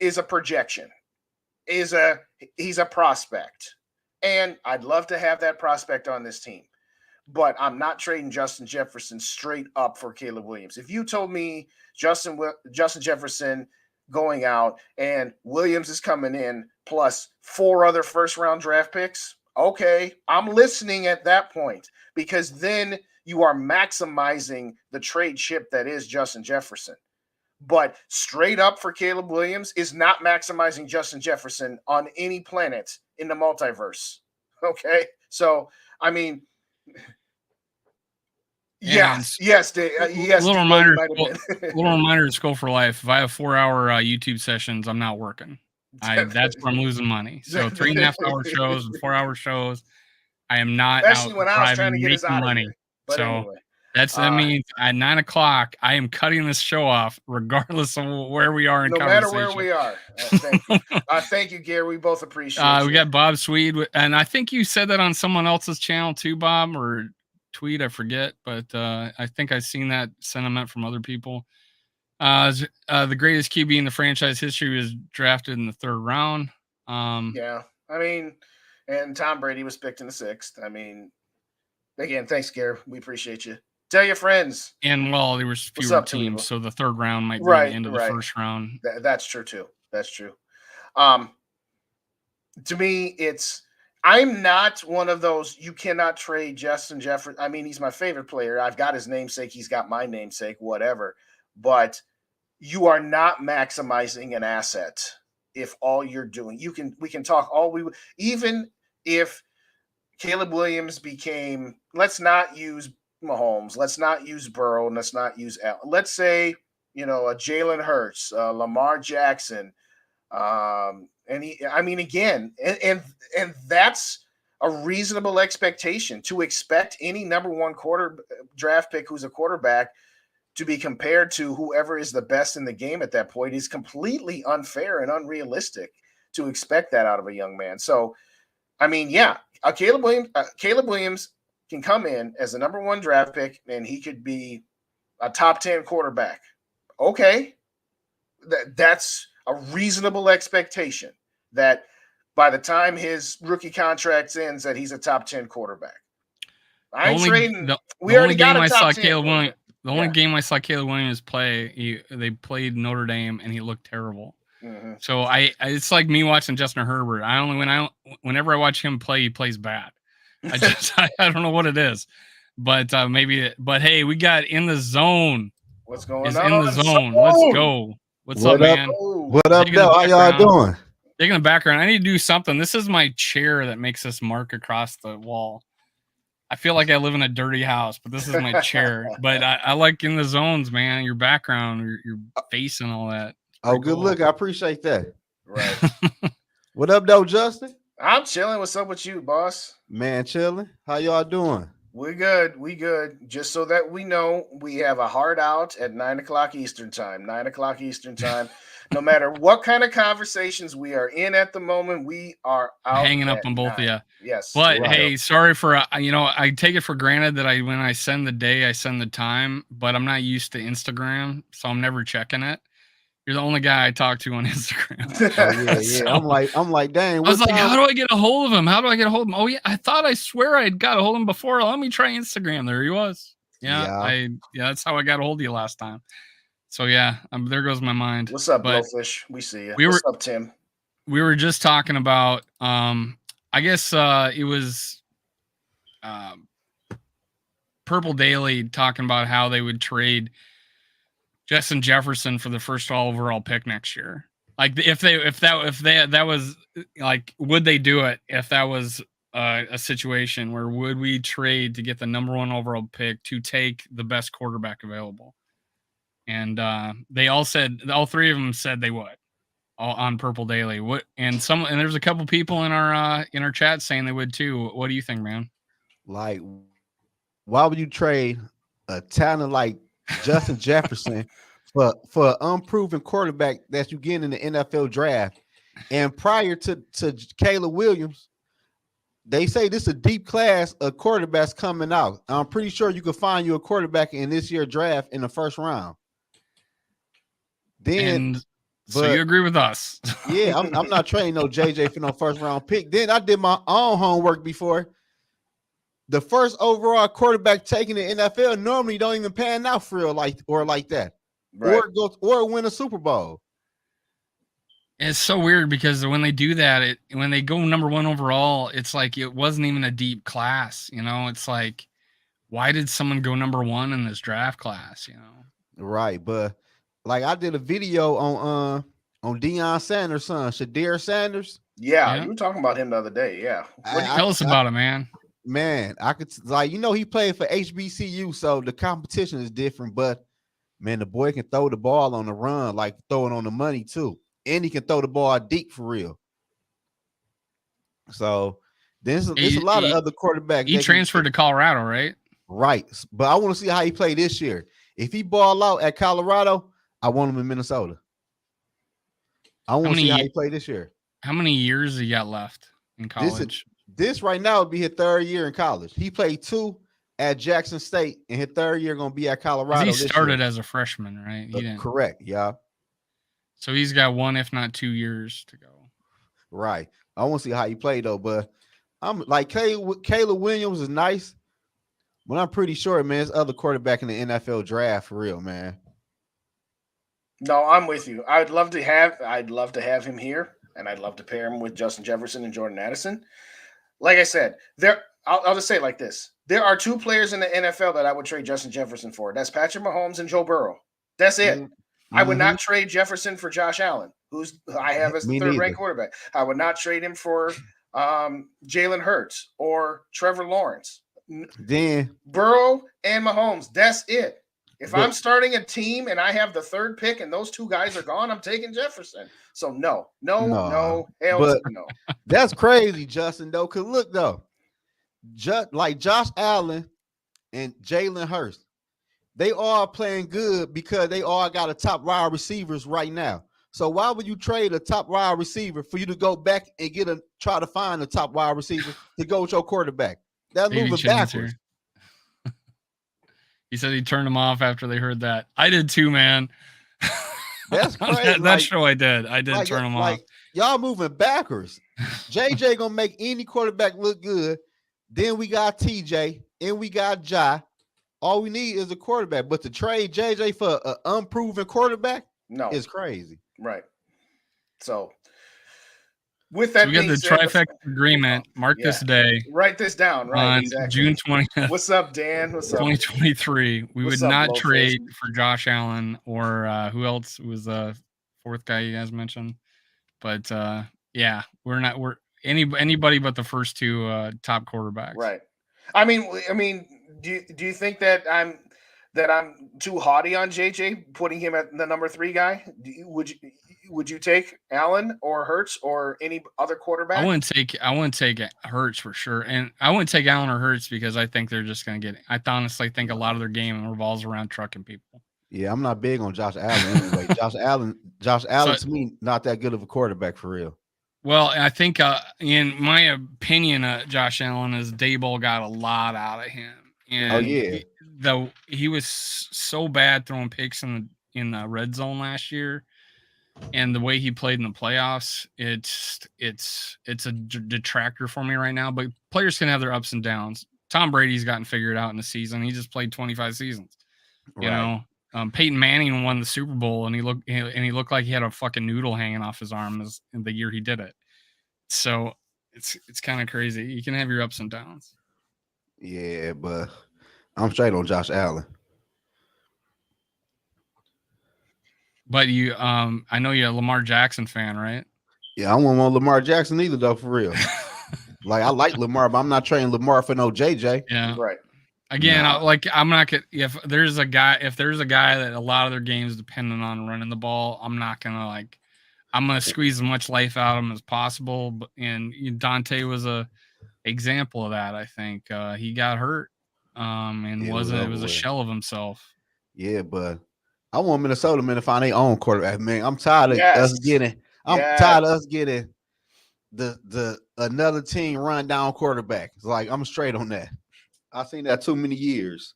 S1: is a projection, he's a prospect. And I'd love to have that prospect on this team, but I'm not trading Justin Jefferson straight up for Caleb Williams. If you told me Justin Jefferson going out and Williams is coming in plus 4 other first-round draft picks, okay, I'm listening at that point, because then you are maximizing the trade chip that is Justin Jefferson. But straight up for Caleb Williams is not maximizing Justin Jefferson on any planet in the multiverse. Okay? So, I mean, yes, Dave, yes.
S2: Little reminder to School for Life. If I have 4-hour YouTube sessions, I'm not working. That's where I'm losing money. So 3.5-hour shows and 4-hour shows, I am not,
S1: especially when I was trying to get his money.
S2: So anyway, that means at 9 o'clock, I am cutting this show off, regardless of where we are in conversation.
S1: No matter where we are. Thank you. Thank you, Gary. We both appreciate it.
S2: We got Bob Swede, and I think you said that on someone else's channel too, Bob, or tweet, I forget, but I think I've seen that sentiment from other people. The greatest QB in the franchise history was drafted in the 3rd round.
S1: Yeah, I mean, and Tom Brady was picked in the 6th. I mean, again, thanks, Gary. We appreciate you. Tell your friends.
S2: And there was fewer teams, so the 3rd round might be the end of the 1st round.
S1: That's true too. That's true. To me, I'm not one of those, you cannot trade Justin Jefferson. I mean, he's my favorite player. I've got his namesake. He's got my namesake, whatever. But you are not maximizing an asset if all you're doing. We can talk even if Caleb Williams became, let's not use Mahomes, let's not use Burrow, and let's not use Allen. Let's say, a Jalen Hurts, Lamar Jackson, and that's a reasonable expectation, to expect any number 1 draft pick who's a quarterback to be compared to whoever is the best in the game at that point is completely unfair and unrealistic to expect that out of a young man. So, I mean, yeah, Caleb Williams can come in as a number 1 draft pick and he could be a top 10 quarterback. Okay. That's a reasonable expectation that by the time his rookie contract ends, that he's a top 10 quarterback. I ain't trading. We already got a top 10 quarterback.
S2: The only game I saw Caleb Williams play, they played Notre Dame and he looked terrible. Mm-hmm. So it's like me watching Justin Herbert. Whenever I watch him play, he plays bad. I don't know what it is, but hey, we got In the Zone.
S1: What's going on?
S2: In the Zone. Let's go. What's up, man?
S3: What up, though? How y'all doing?
S2: Taking the background. I need to do something. This is my chair that makes this mark across the wall. I feel like I live in a dirty house, but this is my chair. But I like In the Zones, man. Your background, your face and all that.
S3: Oh, good look. I appreciate that.
S1: Right.
S3: What up, though, Justin?
S1: I'm chilling. What's up with you, boss?
S3: Man, chilling. How y'all doing?
S1: We good. We good. Just so that we know, we have a hard out at 9 o'clock Eastern time. 9 o'clock Eastern time. No matter what kind of conversations we are in at the moment, we are out
S2: hanging up
S1: at
S2: on both
S1: 9.
S2: of you.
S1: Yes.
S2: But
S3: Right.
S2: hey, sorry for I take it for granted that when I send the day, I send the time, but I'm not used to Instagram, so I'm never checking it. You're the only guy I talk to on Instagram.
S3: Oh yeah,
S2: So,
S3: yeah. I'm like, dang.
S2: I was
S3: What
S2: like,
S3: time?
S2: how do I get a hold of him? How do I get a hold of him? Oh yeah, I swear I'd got a hold of him before. Let me try Instagram. There he was. Yeah, that's how I got a hold of you last time. So yeah, there goes my mind.
S1: What's up,
S2: But
S1: Blowfish? We see you.
S2: we
S1: What's
S2: were
S1: up, Tim?
S2: we were just talking about I guess it was Purple Daily talking about how they would trade Justin Jefferson for the first overall pick next year. Like if that was like, would they do it if that was a situation where would we trade to get the number 1 overall pick to take the best quarterback available? And they all three of them said they would, all on Purple Daily. And there's a couple people in our chat saying they would too. What do you think, man?
S3: Like, why would you trade a talent like Justin Jefferson for an unproven quarterback that you get in the NFL draft? And prior to Caleb Williams, they say this is a deep class of quarterbacks coming out. I'm pretty sure you could find you a quarterback in this year's draft in the first round.
S2: So you agree with us?
S3: Yeah, I'm not trading no JJ for no first round pick. Then I did my own homework before. The first overall quarterback taken in the NFL normally don't even pan out for real like that, right. or win a Super Bowl.
S2: It's so weird because when they do that, when they go number 1 overall, it's like it wasn't even a deep class. It's like, why did someone go number 1 in this draft class?
S3: Right, but like I did a video on Deion Sanders' son, Shadir Sanders.
S1: Yeah, you were talking about him the other day. Yeah,
S2: tell us about it, man.
S3: Man, I could he played for HBCU, so the competition is different. But man, the boy can throw the ball on the run, like throw it on the money too, and he can throw the ball deep for real. So there's a lot of other quarterbacks.
S2: He transferred to Colorado, right?
S3: Right, but I want to see how he played this year. If he ball out at Colorado, I want him in Minnesota. I want to see how he played this year.
S2: How many years he got left in college?
S3: This right now would be his 3rd year in college. He played 2 at Jackson State, and his 3rd year going to be at Colorado.
S2: He started as a freshman, right? He didn't.
S3: Correct, yeah.
S2: So he's got 1, if not 2 years to go.
S3: Right. I want to see how he played though, but I'm like Caleb Williams is nice, but I'm pretty sure, man, there's other quarterback in the NFL draft for real, man.
S1: No, I'm with you. I'd love to have him here, and I'd love to pair him with Justin Jefferson and Jordan Addison. Like I said, I'll just say it like this. There are 2 players in the NFL that I would trade Justin Jefferson for. That's Patrick Mahomes and Joe Burrow. That's it. Mm-hmm. I would not trade Jefferson for Josh Allen, who's I have as the 3rd-ranked quarterback. I would not trade him for Jalen Hurts or Trevor Lawrence.
S3: Then
S1: Burrow and Mahomes. That's it. If I'm starting a team and I have the 3rd pick and those 2 guys are gone, I'm taking Jefferson. So no, hell no.
S3: That's crazy, Justin, though. Because look, though, like Josh Allen and Jalen Hurts, they all playing good because they all got a top wide receivers right now. So why would you trade a top wide receiver for you to go back and try to find a top wide receiver to go with your quarterback? That's moving backwards.
S2: He said he turned him off after they heard that. I did too, man.
S3: That's crazy.
S2: that show I did. I did turn him off.
S3: Y'all moving backwards. JJ gonna make any quarterback look good. Then we got TJ and we got Jai. All we need is a quarterback. But to trade JJ for an unproven quarterback is crazy.
S1: Right. So with that,
S2: we got the trifecta agreement. Mark this day.
S1: Write this down. Right.
S2: On
S1: exactly.
S2: June 20th.
S1: What's up, Dan? What's up?
S2: 2023. We would not trade for Josh Allen or who else was the 4th guy you guys mentioned. But yeah, we're anybody but the first 2 top quarterbacks.
S1: Right. I mean, do you think that I'm too haughty on JJ, putting him at the number 3 guy? would you take Allen or Hurts or any other quarterback?
S2: I wouldn't take Hurts for sure, and I wouldn't take Allen or Hurts because I think they're just going to get. I honestly think a lot of their game revolves around trucking people.
S3: Yeah, I'm not big on Josh Allen anyway. Josh Allen to me, not that good of a quarterback for real.
S2: Well, I think, in my opinion, Josh Allen is Daboll got a lot out of him, and he was so bad throwing picks in the red zone last year, and the way he played in the playoffs, it's a detractor for me right now. But players can have their ups and downs. Tom Brady's gotten figured out in the season. He just played 25 seasons, you know. Peyton Manning won the Super Bowl, and he looked like he had a fucking noodle hanging off his arm in the year he did it. So it's kind of crazy. You can have your ups and downs.
S3: Yeah, but I'm straight on Josh Allen.
S2: But you, I know you're a Lamar Jackson fan, right?
S3: Yeah, I won't want Lamar Jackson either, though, for real. Like, I like Lamar, but I'm not trading Lamar for no JJ.
S2: Yeah,
S1: right.
S2: Again, I'm not gonna. If there's a guy that a lot of their games dependent on running the ball, I'm not gonna I'm gonna squeeze as much life out of him as possible. But Dante was a example of that. I think he got hurt, and it was a shell of himself.
S3: Yeah, but I want Minnesota to find their own quarterback. Man, I'm tired of us getting. Tired of us getting the another team run down quarterback. It's like, I'm straight on that. I've seen that too many years.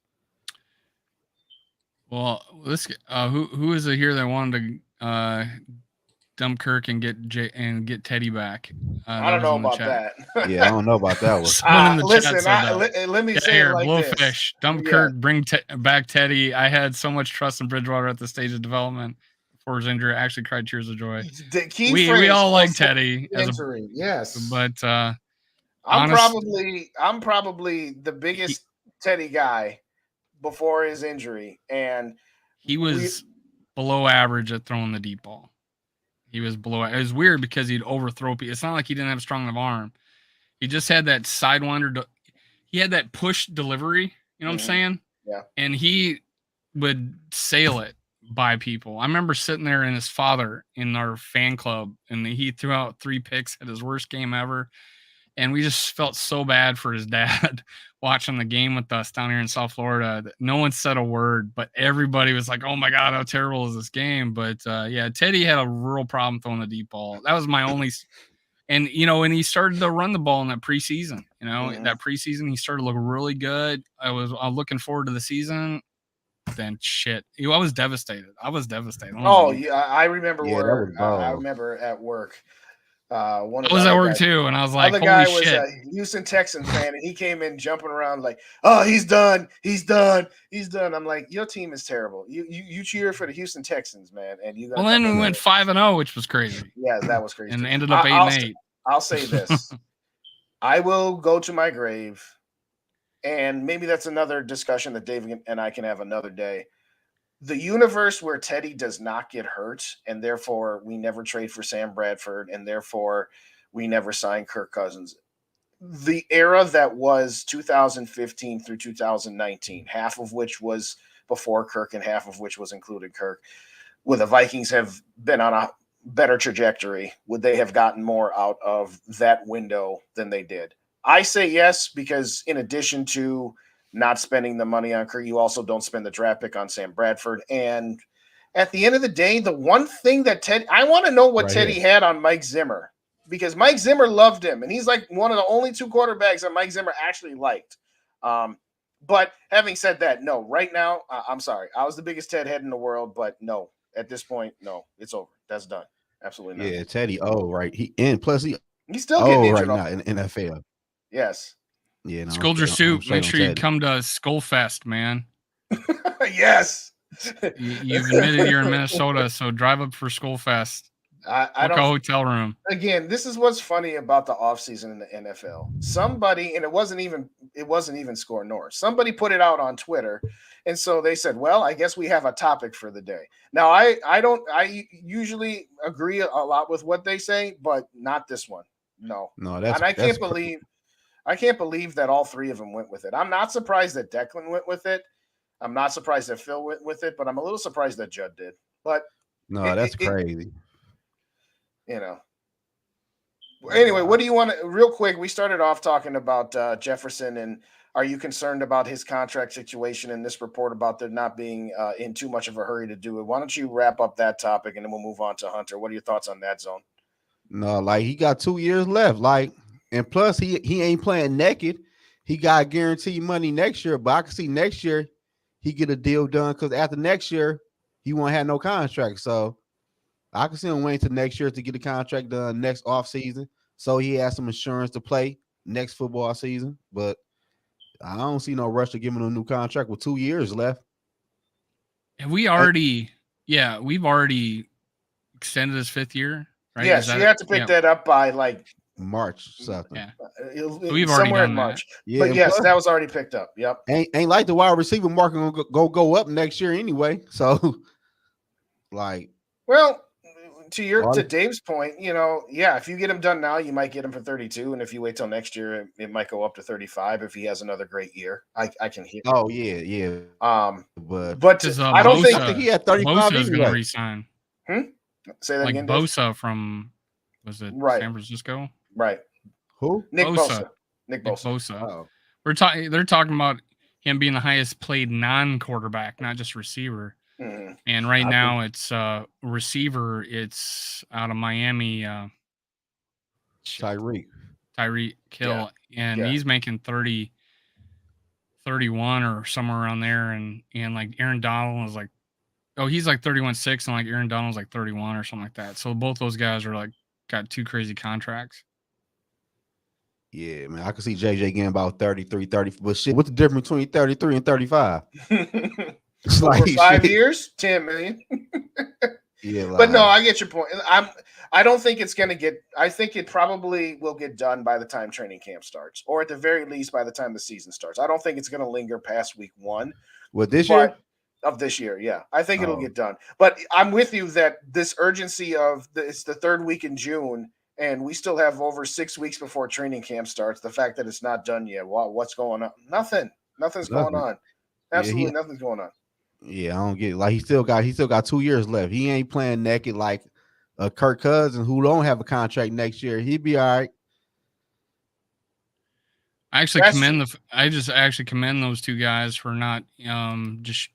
S2: Well, let's who is it here that wanted to dump Kirk and get Teddy back?
S1: I don't know about that.
S3: Yeah, I don't know about that one.
S2: Someone in the
S1: listen,
S2: chat said
S1: let me say it like
S2: Blowfish,
S1: this.
S2: dump Kirk, bring back Teddy. I had so much trust in Bridgewater at the stage of development before his injury. I actually cried tears of joy. We all like Teddy
S1: injury, yes,
S2: but
S1: I'm probably the biggest Teddy guy before his injury, and
S2: he was below average at throwing the deep ball. He was below. It was weird because he'd overthrow people. It's not like he didn't have a strong enough arm. He just had that sidewinder. He had that push delivery. You know what I'm saying?
S1: Yeah.
S2: And he would sail it by people. I remember sitting there in his father in our fan club, and he threw out 3 picks at his worst game ever. And we just felt so bad for his dad watching the game with us down here in South Florida. No one said a word, but everybody was like, oh my God, how terrible is this game? But yeah, Teddy had a real problem throwing the deep ball. That was my only. And, when he started to run the ball in that preseason, that preseason, he started to look really good. I was looking forward to the season. Then shit, I was devastated. I
S1: remember I remember at work.
S2: I was at work too, and I was like,
S1: "Holy guy
S2: shit!"
S1: Was a Houston Texans fan, and he came in jumping around like, "Oh, he's done. I'm like, "Your team is terrible. You cheer for the Houston Texans, man." And you.
S2: Well, then we went 5-0, which was crazy.
S1: Yeah, that was crazy,
S2: and ended up 8-8.
S1: I'll say this: I will go to my grave, and maybe that's another discussion that Dave and I can have another day. The universe where Teddy does not get hurt, and therefore we never trade for Sam Bradford, and therefore we never sign Kirk Cousins. The era that was 2015 through 2019, half of which was before Kirk and half of which was included Kirk, would the Vikings have been on a better trajectory? Would they have gotten more out of that window than they did? I say yes, because in addition to not spending the money on Kirk, you also don't spend the draft pick on Sam Bradford. And at the end of the day, the one thing that I want to know what Teddy had on Mike Zimmer, because Mike Zimmer loved him, and he's like one of the only 2 quarterbacks that Mike Zimmer actually liked. But having said that, no, right now, I'm sorry. I was the biggest Ted head in the world, but no, at this point, no, it's over. That's done. Absolutely not.
S3: Yeah, Teddy, right. He's
S1: still getting injured
S3: right now in the NFL.
S1: Yes.
S3: Yeah, no,
S2: Scoldger Soup. Make sure you come to Skullfest, man.
S1: Yes.
S2: You've admitted you're in Minnesota, so drive up for Skullfest.
S1: I
S2: don't. Book a hotel room.
S1: Again, this is what's funny about the offseason in the NFL. Somebody, and it wasn't even Score North. Somebody put it out on Twitter, and so they said, "Well, I guess we have a topic for the day." Now, I usually agree a lot with what they say, but not this one. No,
S3: that's.
S1: And I can't believe that all 3 of them went with it. I'm not surprised that Declan went with it. I'm not surprised that Phil went with it, but I'm a little surprised that Judd did. But
S3: that's crazy.
S1: you know. Anyway, what do you want to real quick? We started off talking about Jefferson, and are you concerned about his contract situation and this report about there not being in too much of a hurry to do it? Why don't you wrap up that topic and then we'll move on to Hunter? What are your thoughts on that, Zone?
S3: No, like he got 2 years left. Like, and plus he ain't playing naked. He got guaranteed money next year, but I can see next year he get a deal done because after next year he won't have no contract. So I can see him waiting till next year to get the contract done next off season, so he has some insurance to play next football season. But I don't see no rush to give him a new contract with 2 years left.
S2: And we've already extended his 5th year, right?
S1: Yes, you have to pick that up by like
S3: March something.
S2: Yeah,
S1: so
S2: we've already
S1: somewhere
S2: done
S1: in March.
S3: Yeah,
S1: but yes,
S3: plus,
S1: that was already picked up. Yep.
S3: Ain't like the wide receiver market gonna go up next year anyway. So, like,
S1: well, to Dave's point, if you get him done now, you might get him for 32, and if you wait till next year, it might go up to 35 if he has another great year. I can hear.
S3: Oh yeah.
S1: But I don't
S2: Bosa,
S1: think
S3: he had 35
S2: Bosa is going to
S3: anyway.
S2: resign.
S1: Say that
S2: like
S1: again. Dave?
S2: Bosa from was it
S1: Right.
S2: San Francisco?
S1: Right.
S3: Who?
S1: Nick
S2: Bosa.
S1: Bosa.
S3: Oh.
S2: They're talking about him being the highest played non-quarterback, not just receiver.
S1: Mm-hmm.
S2: And right now it's receiver. It's out of Miami.
S3: Tyreek
S2: Hill, and he's making 30, 31 or somewhere around there, and like Aaron Donald is like, he's like 31.6, and like Aaron Donald's like 31 or something like that. So both those guys are like got 2 crazy contracts.
S3: Yeah, man, I can see JJ getting about 33, 30. But shit, what's the difference between 33 and 35? It's
S1: over
S3: like
S1: 5
S3: shit.
S1: years, 10 million.
S3: Yeah,
S1: but no, I get your point. I don't think it's gonna get. I think it probably will get done by the time training camp starts, or at the very least by the time the season starts. I don't think it's gonna linger past week 1.
S3: What, this year?
S1: Of this year, yeah, I think it'll get done. But I'm with you that this urgency of it's the 3rd week in June, and we still have over 6 weeks before training camp starts. The fact that it's not done yet, what's going on? Nothing's going on. Absolutely nothing's going on.
S3: Yeah, I don't get it. Like he still got 2 years left. He ain't playing naked like Kirk Cousins, who don't have a contract next year. He'd be all right.
S2: I just actually commend those 2 guys for not just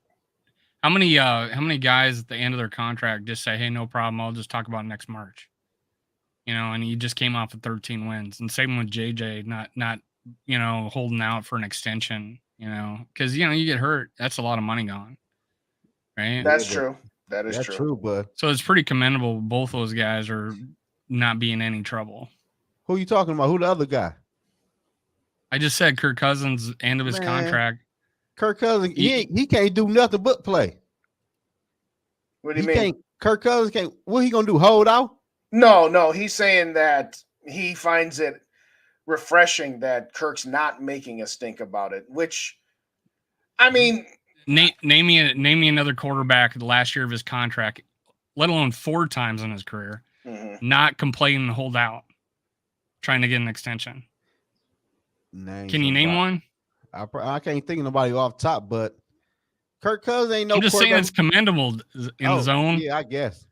S2: how many guys at the end of their contract just say, hey, no problem, I'll just talk about next March. And he just came off of 13 wins. And same with JJ, not holding out for an extension, because you get hurt, that's a lot of money gone. Right?
S1: That's true. That is true.
S3: But
S2: so it's pretty commendable. Both those guys are not being in any trouble.
S3: Who are you talking about? Who the other guy?
S2: I just said Kirk Cousins, end of his contract.
S3: Kirk Cousins, he can't do nothing but play.
S1: What do you mean?
S3: Kirk Cousins can't. What he gonna do? Hold out?
S1: No. He's saying that he finds it refreshing that Kirk's not making a stink about it. Which, I mean.
S2: Name me another quarterback the last year of his contract, let alone 4 times in his career, not complaining and hold out, trying to get an extension. Can you name one?
S3: I can't think of nobody off top, but Kirk Cousins ain't no.
S2: I'm just saying it's commendable in the zone.
S3: Yeah, I guess.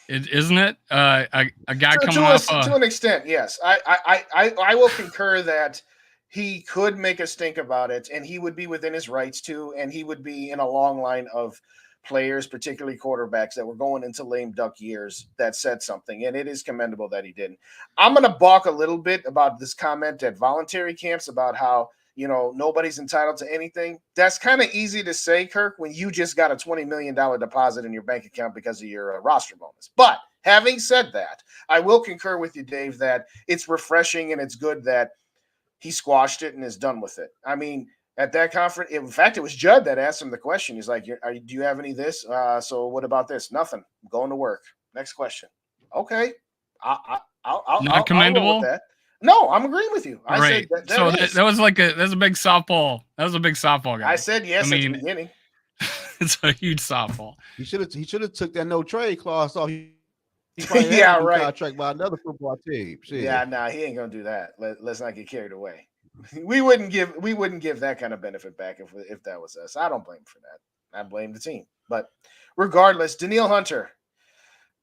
S2: Isn't it? A guy coming off
S1: to an extent, yes. I will concur that he could make a stink about it, and he would be within his rights to, and he would be in a long line of players, particularly quarterbacks, that were going into lame duck years that said something, and it is commendable that he didn't. I'm going to balk a little bit about this comment at voluntary camps about how, nobody's entitled to anything. That's kind of easy to say, Kirk, when you just got a $20 million deposit in your bank account because of your roster bonus. But having said that, I will concur with you, Dave, that it's refreshing and it's good that he squashed it and is done with it. I mean, at that conference, in fact, it was Judd that asked him the question. He's like, do you have any of this? So what about this? Nothing. I'm going to work. Next question. Okay. I'll
S2: not commendable.
S1: I'll with that. No, I'm agreeing with you. I
S2: right.
S1: said
S2: that was that's a big softball. That was a big softball guy.
S1: I said yes at the beginning.
S2: It's a huge softball.
S3: He should have took that no trade clause off.
S1: Yeah, right.
S3: Contract by another football team. Shit.
S1: Yeah, he ain't gonna do that. Let's not get carried away. We wouldn't give that kind of benefit back if that was us. I don't blame for that. I blame the team. But regardless, Danielle Hunter,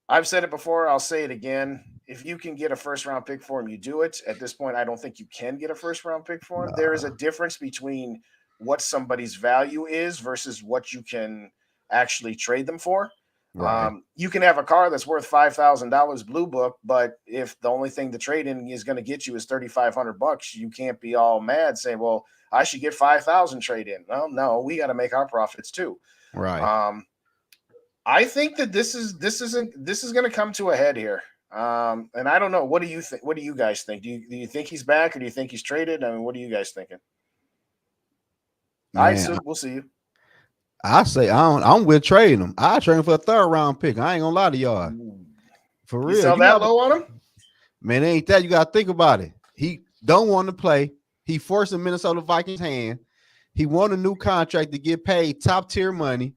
S1: I've said it before. I'll say it again. if you can get a first round pick for him, you do it. At this point, I don't think you can get a first round pick for him. There is a difference between what somebody's value is versus what you can actually trade them for.
S3: Right.
S1: You can have a car that's worth $5,000 blue book, but if the only thing the trade in is going to get you is $3,500, you can't be all mad saying, "Well, I should get 5,000 trade in." Well, no, we got to make our profits too.
S3: Right.
S1: I think that this is going to come to a head here. And I don't know. What do you think? What do you guys think? Do you think he's back, or do you think he's traded? I mean, what are you guys thinking? All right, so we'll see you.
S3: I say I'm with trading him. I trade him for a 3rd round pick. I ain't gonna lie to y'all. For real.
S1: You sell that low on him?
S3: Man, it ain't that. You gotta think about it. He don't want to play. He forced the Minnesota Vikings hand. He won a new contract to get paid top tier money.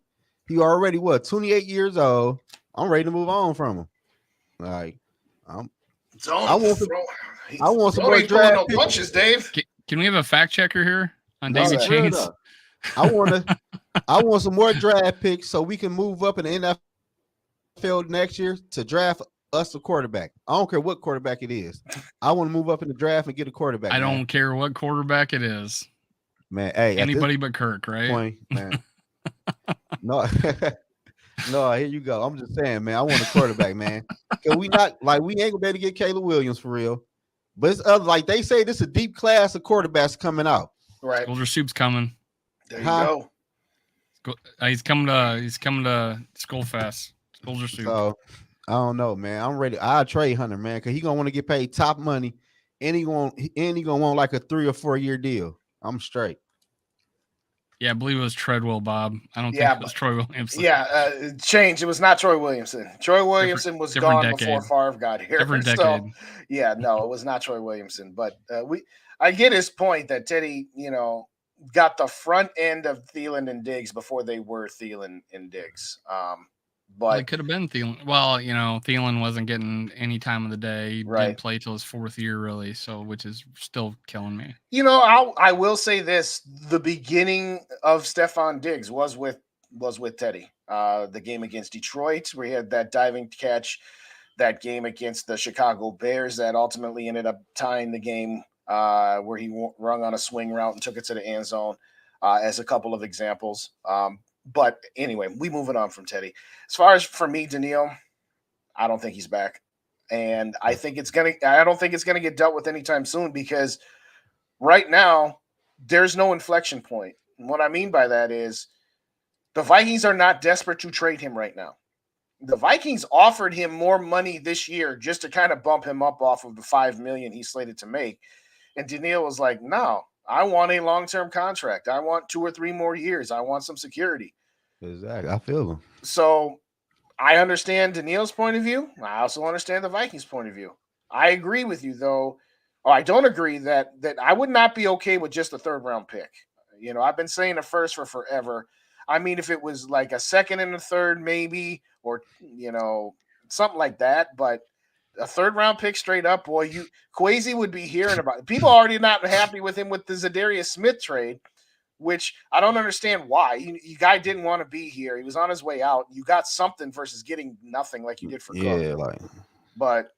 S3: He already 28 years old. I'm ready to move on from him. Like, I want some more draft picks.
S1: Punches, Dave.
S2: Can we have a fact checker here on David Chains?
S3: I want some more draft picks so we can move up in the NFL next year to draft us a quarterback. I don't care what quarterback it is. I want to move up in the draft and get a quarterback.
S2: I don't care what quarterback it is.
S3: Man, hey,
S2: anybody but Kirk, right?
S3: Point, man. No, no, here you go. I'm just saying, man. I want a quarterback, man. Cause we ain't gonna be able to get Caleb Williams for real. But it's like they say, this is a deep class of quarterbacks coming out.
S1: Right.
S2: Soldier Soup's coming.
S1: There you go.
S2: He's coming to Skullfest. Soldier Soup.
S3: So I don't know, man. I'm ready. I'll trade Hunter, man, because he's gonna want to get paid top money, and he gonna want like a 3 or 4 year deal. I'm straight.
S2: Yeah, I believe it was Treadwell, Bob. I don't think it was Troy Williamson.
S1: Yeah, change. It was not Troy Williamson. Troy Williamson was gone
S2: decade.
S1: before Favre got here.
S2: Different decade.
S1: So, yeah, no, it was not Troy Williamson. But I get his point that Teddy, got the front end of Thielen and Diggs before they were Thielen and Diggs. But
S2: it could have been Thielen. Well, Thielen wasn't getting any time of the day. He didn't play till his 4th year, really. So, which is still killing me.
S1: I will say this: the beginning of Stephon Diggs was with Teddy. The game against Detroit, where he had that diving catch. That game against the Chicago Bears that ultimately ended up tying the game, where he rung on a swing route and took it to the end zone, as a couple of examples. But anyway, we moving on from Teddy. As far as for me, Daniil, I don't think he's back. And I don't think it's gonna get dealt with anytime soon, because right now there's no inflection point. And what I mean by that is the Vikings are not desperate to trade him right now. The Vikings offered him more money this year just to kind of bump him up off of the $5 million he's slated to make. And Daniil was like, no, I want a long-term contract. I want 2 or 3 more years. I want some security.
S3: Exactly. I feel him.
S1: So I understand Daniil's point of view. I also understand the Vikings' point of view. I agree with you, though. Or I don't agree that I would not be okay with just a 3rd round pick. I've been saying a first for forever. I mean, if it was like a 2nd and a 3rd, maybe, or something like that. But a 3rd round pick straight up, boy, Kwesi would be hearing about it. People are already not happy with him with the Zadarius Smith trade, which I don't understand why. You guy didn't want to be here. He was on his way out. You got something versus getting nothing like you did for Cook.
S3: Yeah,
S1: But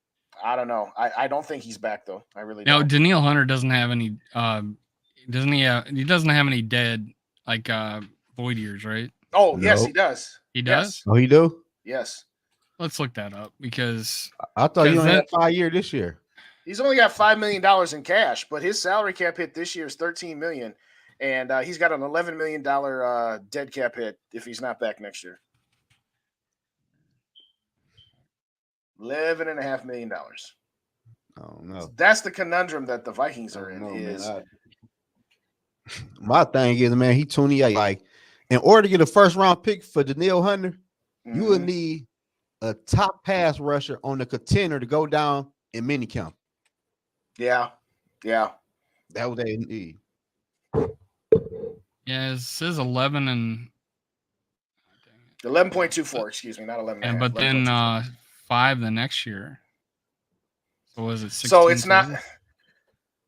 S1: I don't know. I don't think he's back though. I really
S2: don't.
S1: No,
S2: Daniil Hunter doesn't have any. Doesn't he? He doesn't have any dead void years, right?
S1: Oh yes, he does.
S2: He does.
S1: Yes.
S3: Oh, he do.
S1: Yes.
S2: Let's look that up, because
S3: I thought he only had 5 years this year.
S1: He's only got $5 million in cash, but his salary cap hit this year is $13 million, and he's got an $11 million dead cap hit if he's not back next year. $11.5 million.
S3: Oh no,
S1: that's the conundrum that the Vikings are in.
S3: My thing is, man, he 28. Like, in order to get a 1st round pick for Daniil Hunter, you would need a top pass rusher on the contender to go down in minicamp.
S1: Yeah.
S3: That was they need.
S2: Yeah, it says 11 and
S1: 11.24. Excuse me, not 11.
S2: And but then 5 the next year. So was it 16?
S1: So it's not.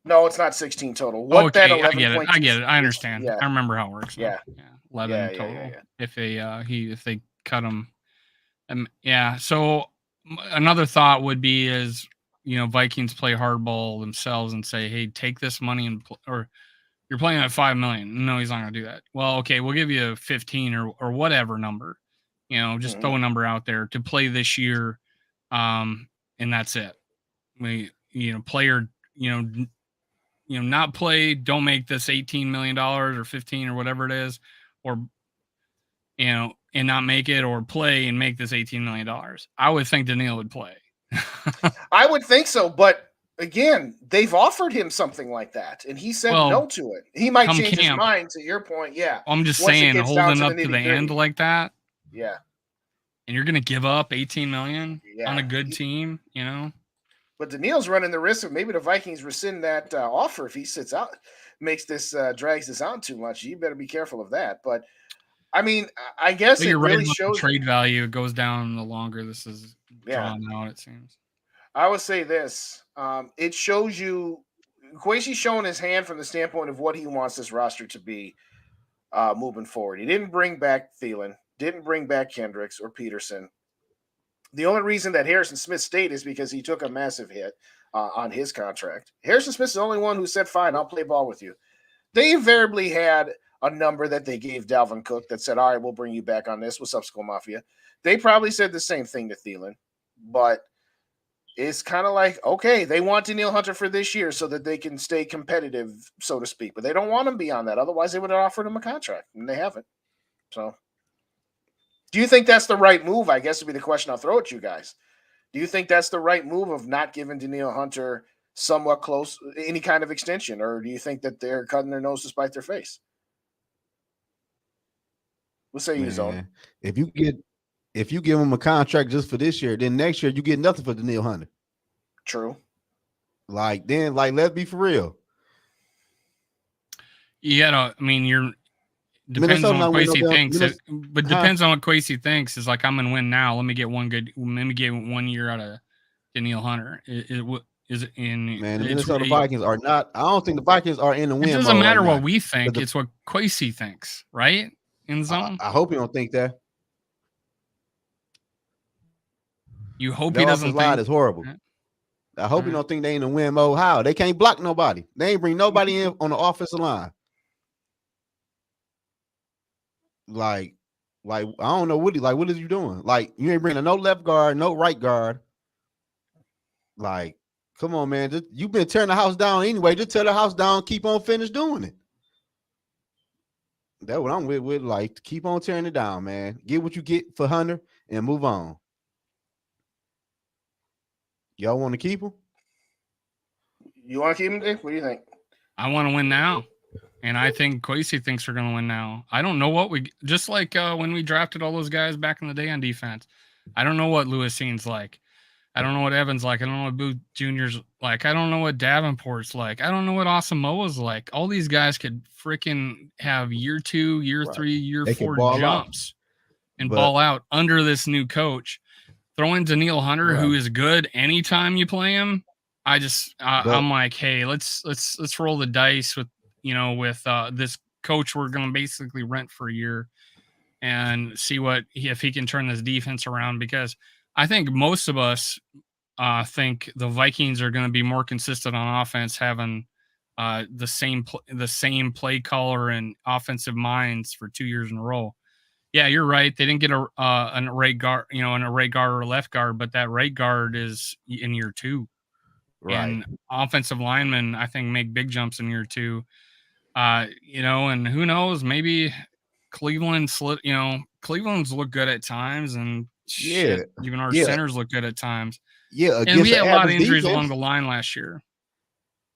S1: No, it's not 16 total. What that 11.
S2: I get it. I understand. I remember how it works.
S1: Yeah.
S2: 11 total. If they cut him. Yeah. So another thought would be is, Vikings play hardball themselves and say, hey, take this money or you're playing at $5 million. No, he's not going to do that. Well, okay, we'll give you 15 or whatever number, just throw a number out there to play this year. And that's it. Player, not play, don't make this $18 million or 15 or whatever it is, or, and not make it, or play and make this $18 million. I would think Daniil would play.
S1: I would think so, but again, they've offered him something like that, and he said no to it. He might change his mind, to your point. Yeah.
S2: I'm just saying, holding up to the end like that.
S1: Yeah.
S2: And you're going to give up $18 million on a good team,
S1: But Daniil's running the risk of maybe the Vikings rescind that offer if he sits out, drags this out too much. You better be careful of that. But I mean, I guess it really shows
S2: trade value. It goes down the longer this is drawn out, it seems.
S1: I would say this. It shows you Kwesi's showing his hand from the standpoint of what he wants this roster to be moving forward. He didn't bring back Thielen, didn't bring back Kendricks or Peterson. The only reason that Harrison Smith stayed is because he took a massive hit on his contract. Harrison Smith's the only one who said, fine, I'll play ball with you. They invariably had a number that they gave Dalvin Cook that said, all right, we'll bring you back on this. What's up, Skull Mafia? They probably said the same thing to Thielen, but it's kind of like, okay, they want Daniil Hunter for this year so that they can stay competitive, so to speak, but they don't want him beyond that. Otherwise, they would have offered him a contract, and they haven't. So do you think that's the right move? I guess would be the question I'll throw at you guys. Do you think that's the right move of not giving Daniil Hunter somewhat close, any kind of extension, or do you think that they're cutting their nose to spite their face? We'll say you, Zone.
S3: If you give him a contract just for this year, then next year you get nothing for Daniil Hunter.
S1: True.
S3: Let's be for real.
S2: Yeah, I mean, depends on what Kwesi thinks. Depends on what Kwesi thinks. Is like, I'm gonna win now. Let me get 1 year out of Daniil Hunter. Is it in?
S3: Man, the Minnesota Vikings are not. I don't think the Vikings are in the win.
S2: It doesn't matter what we think. It's what Kwesi thinks, right? In zone.
S3: I hope you don't think that.
S2: You hope he doesn't think
S3: that is horrible. I hope you don't think they in the win mode. How? They can't block nobody. They ain't bring nobody in on the offensive line. Like I don't know what is you doing? Like, you ain't bringing no left guard, no right guard. Like, come on, man. You've been tearing the house down anyway. Just tear the house down, keep on finish doing it. That's what I'm with. Like, keep on tearing it down, man. Get what you get for Hunter and move on. Y'all want to keep him?
S1: You want to keep him, Dave? What do you think?
S2: I want to win now. And I think Kwesi thinks we're going to win now. I don't know what just like when we drafted all those guys back in the day on defense. I don't know what Lewis Scene's like. I don't know what Evans like. I don't know what Booth Jr.'s like. I don't know what Davenport's like. I don't know what Asamoah's like. All these guys could freaking have year 2, year 3, year 4 jumps and ball out under this new coach. Throw in Daniil Hunter, who is good anytime you play him. I'm like, hey, let's roll the dice with this coach we're going to basically rent for a year and see if he can turn this defense around, because I think most of us think the Vikings are going to be more consistent on offense, having the same play caller and offensive minds for 2 years in a row. Yeah, you're right. They didn't get an right guard, an right guard or a left guard, but that right guard is in year 2. Right. And offensive linemen, I think, make big jumps in year 2. And who knows, maybe Cleveland's look good at times, and even our centers look good at times.
S3: Yeah,
S2: and we had a lot of injuries along the line last year.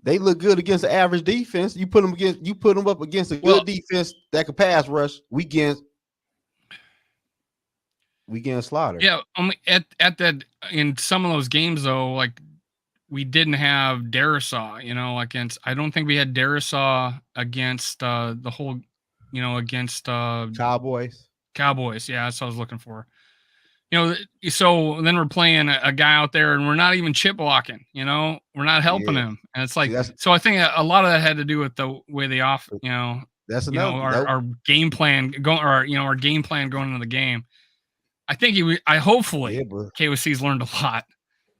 S3: They look good against the average defense. You put them up against a good defense that could pass rush. We get slaughtered.
S2: Yeah, at that, in some of those games though, like, we didn't have Darisaw, against. I don't think we had Darisaw against the whole, against
S3: Cowboys.
S2: Cowboys, yeah, that's what I was looking for. So then we're playing a guy out there, and we're not even chip blocking. We're not helping him, and it's like, so I think a lot of that had to do with the way they off.
S3: That's
S2: our game plan going, our game plan going into the game. I think hopefully
S3: Yeah, but
S2: KOC's learned a lot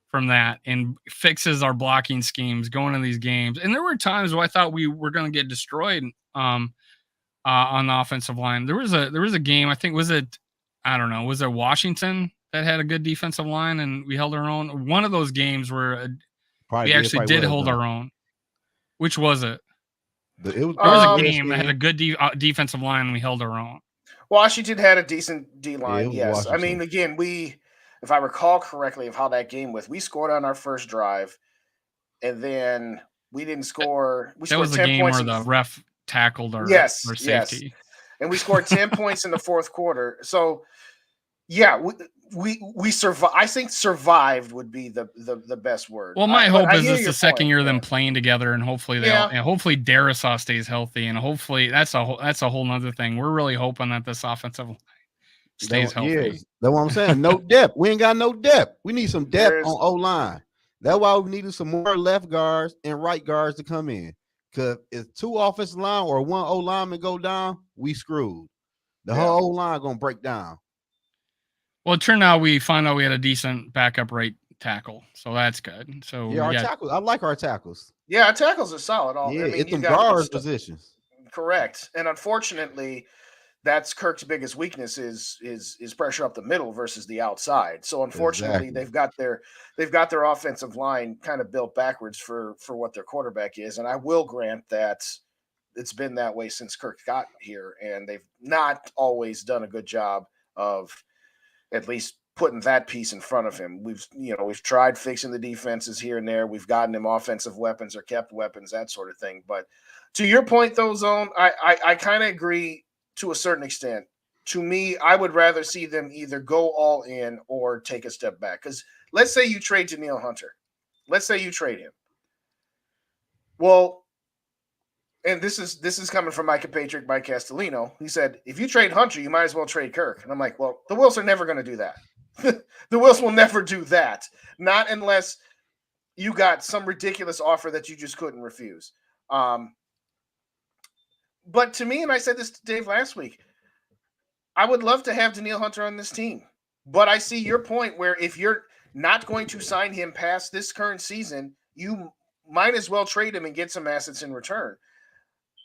S2: from that and fixes our blocking schemes going into these games. And there were times where I thought we were going to get destroyed on the offensive line. There was a game, I think, was it Washington that had a good defensive line and we held our own? One of those games where we actually did hold our own. Which was it? There was a game that had a good defensive line and we held our own.
S1: Washington had a decent D line,
S3: Yeah,
S1: yes. I mean, again, if I recall correctly of how that game went, we scored on our first drive, and then we didn't score.
S2: That was the game where the ref tackled our safety.
S1: Yes. And we scored 10 points in the fourth quarter. So, yeah, we survived. I think survived would be the best word.
S2: Well, my hope is it's the second year of them playing together, and hopefully hopefully Darisaw stays healthy, and hopefully that's a whole nother thing. We're really hoping that this offensive line stays healthy.
S3: Yeah, that's what I'm saying. No depth. We ain't got no depth. We need some depth on O line. That's why we needed some more left guards and right guards to come in. Because if two offensive line or one O lineman go down, we screwed. The whole O line gonna break down.
S2: Well, it turned out we found out we had a decent backup right tackle, so that's good. So
S3: yeah, our tackles. I like our tackles.
S1: Yeah, our tackles are solid.
S3: It's some guard positions.
S1: Correct, and unfortunately, that's Kirk's biggest weakness is pressure up the middle versus the outside. So unfortunately, they've got their offensive line kind of built backwards for what their quarterback is. And I will grant that it's been that way since Kirk got here, and they've not always done a good job of at least putting that piece in front of him. We've tried fixing the defenses here and there. We've gotten him offensive weapons or kept weapons, that sort of thing. But to your point, though, Zone, I kind of agree to a certain extent. To me, I would rather see them either go all in or take a step back. Because let's say you trade Danielle Hunter. Let's say you trade him. Well, and this is coming from my compatriot Mike Castellino. He said, if you trade Hunter, you might as well trade Kirk. And I'm like, well, the Wills are never going to do that. The Wills will never do that. Not unless you got some ridiculous offer that you just couldn't refuse. But to me, and I said this to Dave last week, I would love to have Danielle Hunter on this team. But I see your point where if you're not going to sign him past this current season, you might as well trade him and get some assets in return.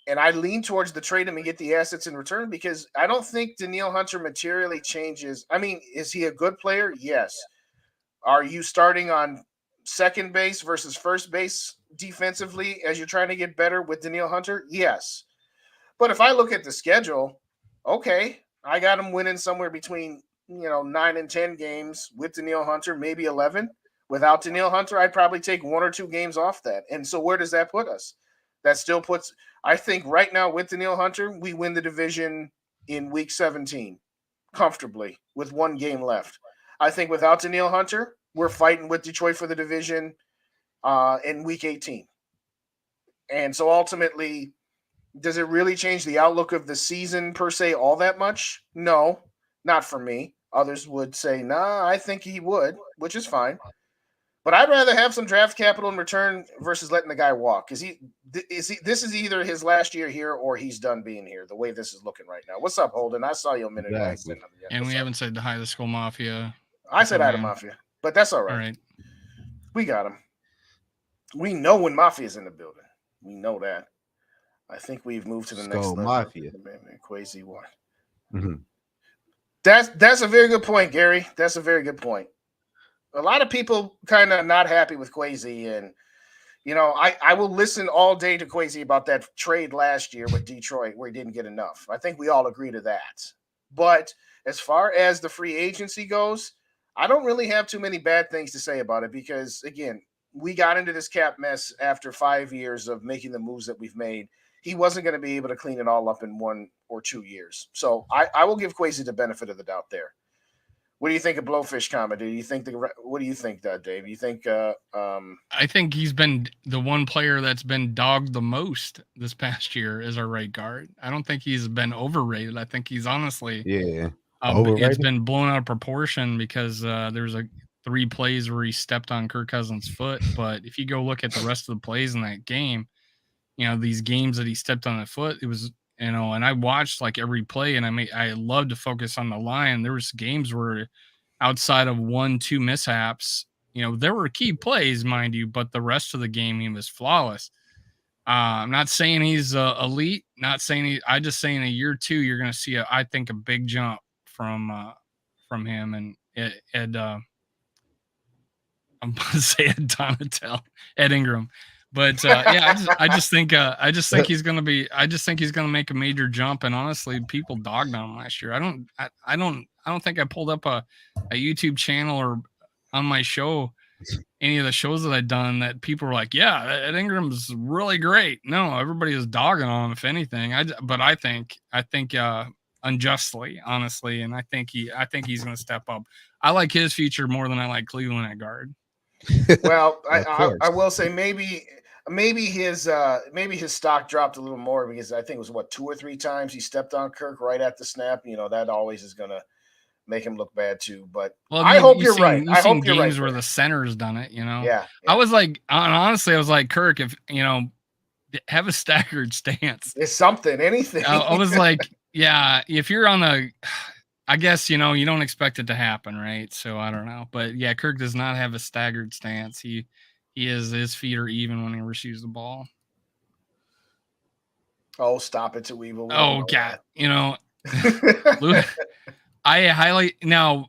S1: And I lean towards the trade him and get the assets in return because I don't think Danielle Hunter materially changes. I mean, is he a good player? Yes. Are you starting on second base versus first base defensively as you're trying to get better with Danielle Hunter? Yes. But if I look at the schedule, okay, I got him winning somewhere between 9 and 10 games with Danielle Hunter, maybe 11. Without Danielle Hunter, I'd probably take 1 or 2 games off that. And so where does that put us? That still puts – I think right now with Danielle Hunter, we win the division in week 17 comfortably with 1 game left. I think without Danielle Hunter, we're fighting with Detroit for the division in week 18. And so ultimately, does it really change the outlook of the season per se all that much? No, not for me. Others would say, nah, I think he would, which is fine. But I'd rather have some draft capital in return versus letting the guy walk. This is either his last year here or he's done being here, the way this is looking right now. What's up, Holden? I saw you a minute ago.
S2: And we haven't said hi to School Mafia.
S1: I said hi to Mafia, but that's all right.
S2: All right.
S1: We got him. We know when Mafia's in the building. We know that. I think we've moved to the next level.
S3: Mafia.
S1: Crazy one.
S3: Mm-hmm.
S1: That's a very good point, Gary. That's a very good point. A lot of people kind of not happy with Kwesi, and I will listen all day to Kwesi about that trade last year with Detroit where he didn't get enough. I think we all agree to that. But as far as the free agency goes, I don't really have too many bad things to say about it because, again, we got into this cap mess after 5 years of making the moves that we've made. He wasn't going to be able to clean it all up in 1 or 2 years. So I will give Kwesi the benefit of the doubt there. What do you think of Blowfish comment? What do you think, Dave? You think?
S2: I think he's been the one player that's been dogged the most this past year as our right guard. I don't think he's been overrated. I think he's honestly, it's been blown out of proportion because there's 3 plays where he stepped on Kirk Cousins' foot. But if you go look at the rest of the plays in that game, these games that he stepped on the foot, it was you know, and I watched like every play, and I love to focus on the line. There was games where outside of 1-2 mishaps, you know, there were key plays, mind you, but the rest of the game he was flawless. I'm not saying he's elite, not saying I just saying a year or two you're going to see I think a big jump from him and Ed I'm going to say Ed Ingram. But yeah, I just think he's going to make a major jump, and honestly, people dogged on him last year. I don't think I pulled up a YouTube channel or on my show any of the shows that I've done that people were like, yeah, Ed Ingram's really great. No, everybody is dogging on him, if anything. But I think unjustly, honestly, and I think he's going to step up. I like his future more than I like Cleveland at guard.
S1: Well, I will say maybe his stock dropped a little more because I think it was 2 or 3 times he stepped on Kirk right at the snap. You know, that always is going to make him look bad too. But I hope you're right. I hope you're right.
S2: Games where the center's done it, you know.
S1: Yeah.
S2: I was like, honestly, I was like, Kirk, if you know, have a staggered stance.
S1: It's something, anything.
S2: I was like, yeah, if you're on the, I guess you know you don't expect it to happen, right? So I don't know, but yeah, Kirk does not have a staggered stance. His feet are even when he receives the ball.
S1: Oh, stop it, to Weevil.
S2: Oh God, you know. I highly now,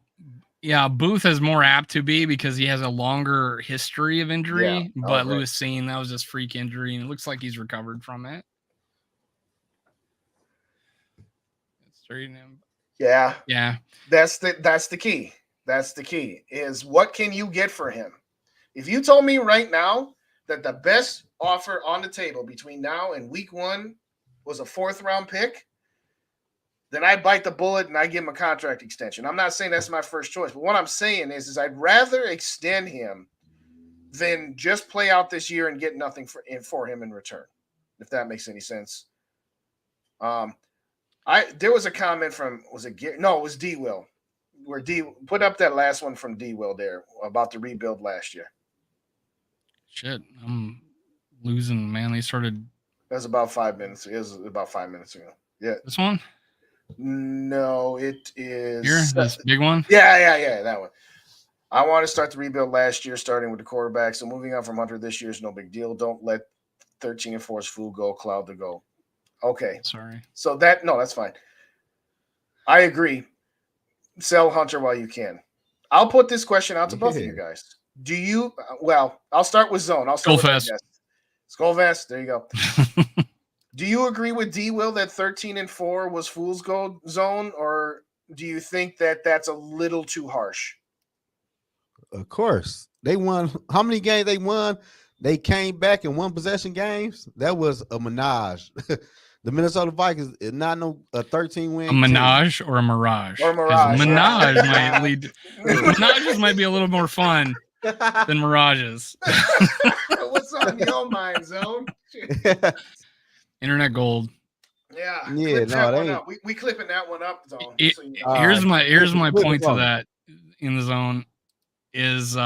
S2: yeah, Booth is more apt to be because he has a longer history of injury. Yeah. But Lewis Seen, that was just freak injury, and it looks like he's recovered from it. Straighten him.
S1: Yeah.
S2: Yeah.
S1: That's the key. That's the key is what can you get for him? If you told me right now that the best offer on the table between now and week 1 was a 4th round pick, then I bite the bullet and I give him a contract extension. I'm not saying that's my first choice, but what I'm saying is I'd rather extend him than just play out this year and get nothing for him in return, if that makes any sense. There was a comment from, was it Gary? No, it was D Will, where D put up that last one from D Will there about the rebuild last year.
S2: Shit, I'm losing, man. They started.
S1: That was about 5 minutes. It was about 5 minutes ago. Yeah.
S2: This one?
S1: No, it is
S2: here. This big one.
S1: Yeah, that one. I want to start the rebuild last year, starting with the quarterback. So moving on from Hunter this year is no big deal. Don't let 13-4's fool go, cloud the goal. Okay.
S2: Sorry.
S1: So that's fine. I agree. Sell Hunter while you can. I'll put this question out to both of you guys. Do you? Well, I'll start with Zone. I'll start with Skullfest. There you go. Do you agree with D Will that 13-4 was fool's gold zone, or do you think that that's a little too harsh?
S3: Of course, they won. How many games they won? They came back in 1 possession games. That was a menage. The Minnesota Vikings is not a 13-win.
S2: A menage or a mirage?
S1: Or a mirage.
S2: Menage might lead. Mirages might be a little more fun than mirages.
S1: What's on your mind, Zone?
S2: Internet gold.
S1: Yeah.
S3: No,
S1: we clipping that one up, Zone.
S2: Here's my point to that in the Zone is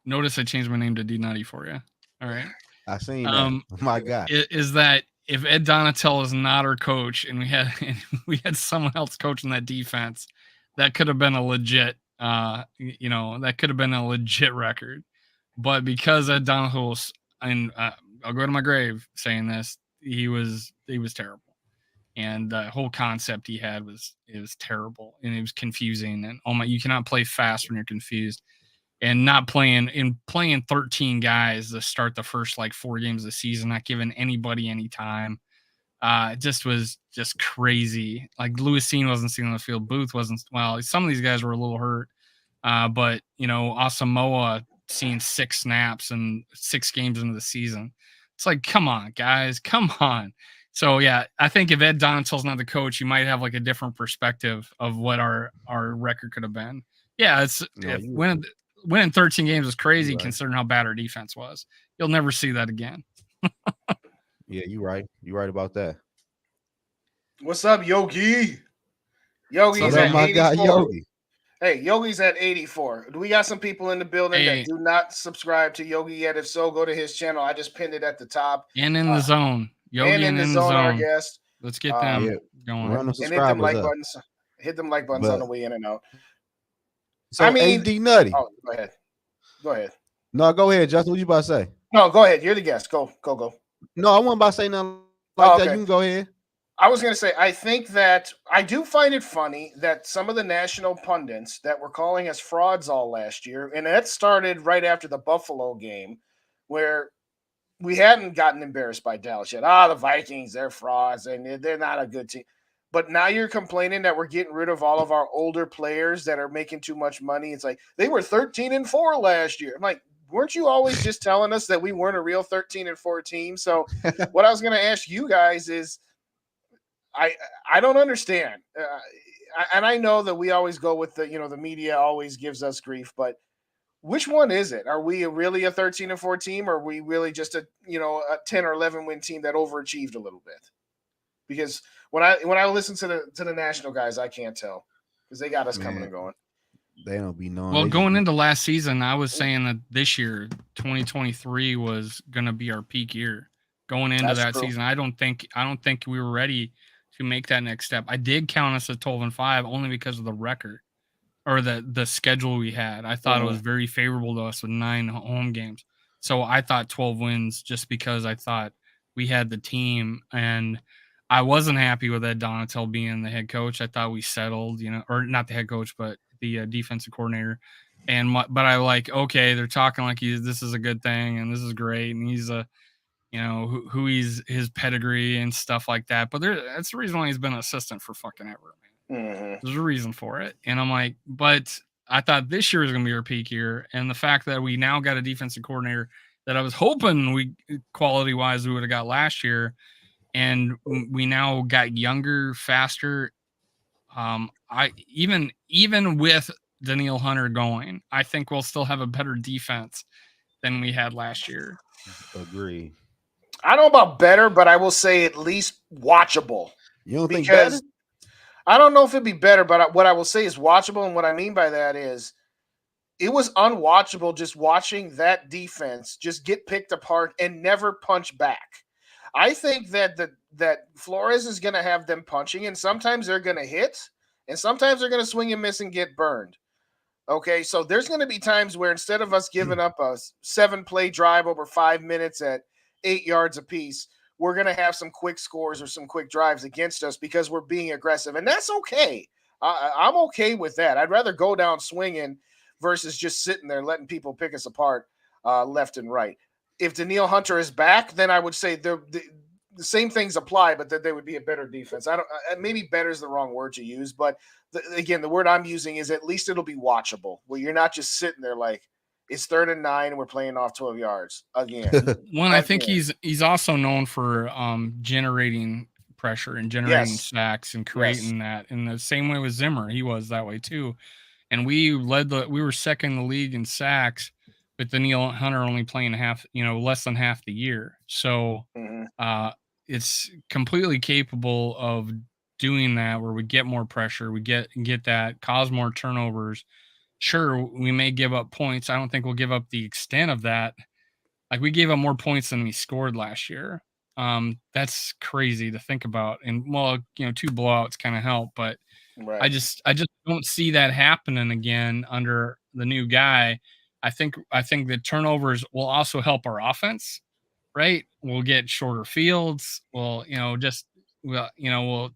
S2: notice I changed my name to D90 for you. All right.
S3: I seen that. Oh my God.
S2: Is that if Ed Donatel is not our coach and we had someone else coaching that defense, that could have been a legit that could have been a legit record. But because Ed Donatel was, and I'll go to my grave saying this, he was terrible. And the whole concept he had was terrible, and it was confusing. And you cannot play fast when you're confused. And not playing 13 guys to start the first 4 games of the season, not giving anybody any time. It just was just crazy. Like Lewis Seen wasn't seen on the field. Booth wasn't. Well, some of these guys were a little hurt. But Asamoah seeing 6 snaps and 6 games into the season. It's like, come on, guys, come on. So yeah, I think if Ed Donatel's not the coach, you might have a different perspective of what our record could have been. Yeah, winning 13 games is crazy considering how bad our defense was. You'll never see that again.
S3: Yeah, you're right. You're right about that.
S1: What's up, Yogi? Yogi's at 84.
S3: God, Yogi.
S1: Hey, Yogi's at 84. Do we got some people in the building that do not subscribe to Yogi yet? If so, go to his channel. I just pinned it at the top.
S2: And in the zone. Yogi
S1: and in
S2: and
S1: the
S2: In the
S1: zone, our
S2: Zone.
S1: guest.
S2: Let's get them
S3: Yeah,
S2: going.
S3: run them
S1: And hit them
S3: subscribers
S1: like
S3: up.
S1: buttons. Hit them like buttons on
S3: But
S1: the way in and out. I
S3: so
S1: mean,
S3: AD Nutty.
S1: oh, go ahead. Go ahead.
S3: No, go ahead, Justin. What you about to say?
S1: No, go ahead. You're the guest. Go.
S3: No, I wasn't about to say nothing like that.
S1: Okay.
S3: You can go ahead.
S1: I was going to say, I think that I do find it funny that some of the national pundits that were calling us frauds all last year, and that started right after the Buffalo game, where we hadn't gotten embarrassed by Dallas yet. The Vikings, they're frauds, and they're not a good team. But now you're complaining that we're getting rid of all of our older players that are making too much money. It's like they were 13-4 last year. I'm like, weren't you always just telling us that we weren't a real 13-4 team? So what I was going to ask you guys is, I don't understand, and I know that we always go with the media always gives us grief, but which one is it? Are we really a 13-4 team, or are we really just a 10 or 11 win team that overachieved a little bit? Because when I listen to the national guys, I can't tell because they got us coming and going.
S3: They don't be knowing.
S2: Well, going into last season, I was saying that this year, 2023, was going to be our peak year. Going into that season, I don't think we were ready to make that next step. I did count us at 12-5 only because of the record or the schedule we had. I thought it was very favorable to us with 9 home games. So I thought 12 wins just because I thought we had the team, and I wasn't happy with Ed Donatel being the head coach. I thought we settled, or not the head coach, but the defensive coordinator. But I okay, they're talking like this is a good thing and this is great, and he's a who he's his pedigree and stuff like that. But that's the reason why he's been an assistant for fucking ever, man. There's a reason for it. And I'm like, but I thought this year was going to be our peak year. And the fact that we now got a defensive coordinator that I was hoping we quality wise we would have got last year, and we now got younger, faster. I even with Danielle Hunter going, I think we'll still have a better defense than we had last year.
S3: Agree.
S1: I don't know about better, but I will say at least watchable.
S3: You don't think better?
S1: I don't know if it'd be better, but what I will say is watchable, and what I mean by that is it was unwatchable just watching that defense just get picked apart and never punch back. I think that Flores is going to have them punching, and sometimes they're going to hit, and sometimes they're going to swing and miss and get burned. Okay, so there's going to be times where instead of us giving up a 7-play drive over 5 minutes at 8 yards apiece, we're going to have some quick scores or some quick drives against us because we're being aggressive. And that's okay. I'm okay with that. I'd rather go down swinging versus just sitting there letting people pick us apart left and right. If Danielle Hunter is back, then I would say the same things apply, but that they would be a better defense. Maybe better is the wrong word to use, but again, the word I'm using is at least it'll be watchable, where you're not just sitting there like it's 3rd and 9 and we're playing off 12 yards again.
S2: I think he's also known for generating pressure and generating sacks and creating that in the same way with Zimmer. He was that way too. And we were second in the league in sacks, with Danielle Hunter only playing less than half the year. So it's completely capable of doing that, where we get more pressure, we get that, cause more turnovers. Sure, we may give up points. I don't think we'll give up the extent of that. Like, we gave up more points than we scored last year. That's crazy to think about. And 2 blowouts kind of help, but right. I just don't see that happening again under the new guy. I think the turnovers will also help our offense, right? We'll get shorter fields. We'll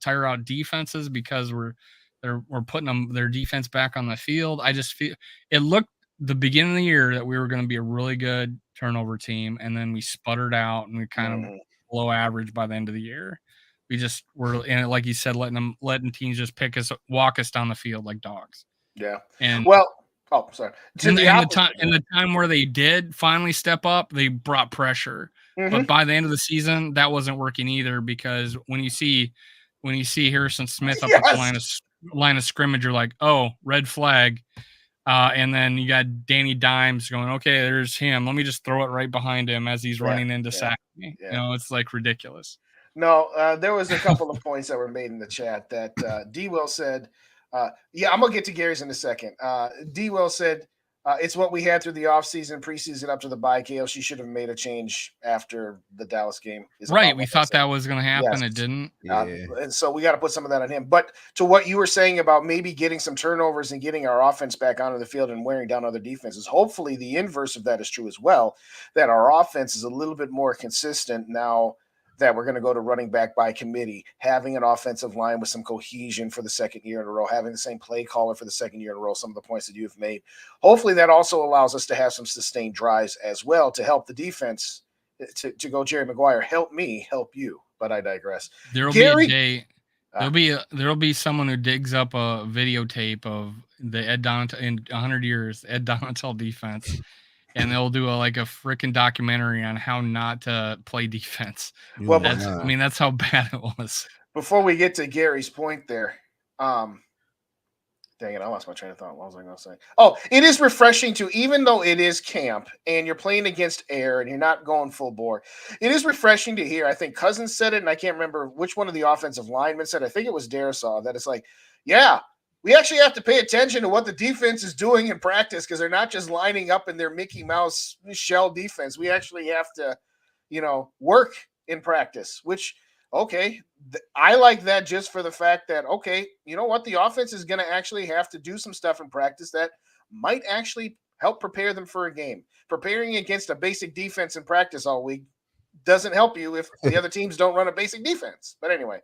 S2: tire out defenses because we're putting their defense back on the field. I just feel it looked the beginning of the year that we were going to be a really good turnover team, and then we sputtered out and we kind of below average by the end of the year. We just were, and like you said, letting teams just walk us down the field like dogs.
S1: Yeah.
S2: And
S1: sorry.
S2: In the time where they did finally step up, they brought pressure. But by the end of the season, that wasn't working either, because when you see Harrison Smith up at the line of scrimmage, you're like, oh, red flag. And then you got Danny Dimes going, okay, there's him. Let me just throw it right behind him as he's running into sack me. Yeah. It's like ridiculous.
S1: No, there was a couple of points that were made in the chat that D. Will said, I'm going to get to Gary's in a second. D. Will said, It's what we had through the offseason, preseason up to the bye. KLC should have made a change after the Dallas game.
S2: Right. We thought that was going to happen.
S1: Yes.
S2: It didn't.
S3: Yeah.
S1: And so we got to put some of that on him. But to what you were saying about maybe getting some turnovers and getting our offense back onto the field and wearing down other defenses, hopefully the inverse of that is true as well, that our offense is a little bit more consistent now that we're going to go to running back by committee, having an offensive line with some cohesion for the second year in a row, having the same play caller for the second year in a row, some of the points that you've made. Hopefully that also allows us to have some sustained drives as well to help the defense to go, Jerry Maguire, help me, help you. But I digress.
S2: There'll be a day. There'll be someone who digs up a videotape of the Ed Donatell in 100 years, Ed Donatell defense. And they'll do a freaking documentary on how not to play defense.
S1: Well,
S2: that's how bad it was.
S1: Before we get to Gary's point there, dang it, I lost my train of thought. What was I going to say? Oh, it is refreshing to, even though it is camp and you're playing against air and you're not going full bore, it is refreshing to hear. I think Cousins said it, and I can't remember which one of the offensive linemen said. I think it was Darisaw, that it's like, yeah, we actually have to pay attention to what the defense is doing in practice because they're not just lining up in their Mickey Mouse shell defense. We actually have to, work in practice, which, okay, I like that just for the fact that, okay, you know what? The offense is going to actually have to do some stuff in practice that might actually help prepare them for a game. Preparing against a basic defense in practice all week doesn't help you if the other teams don't run a basic defense. But anyway,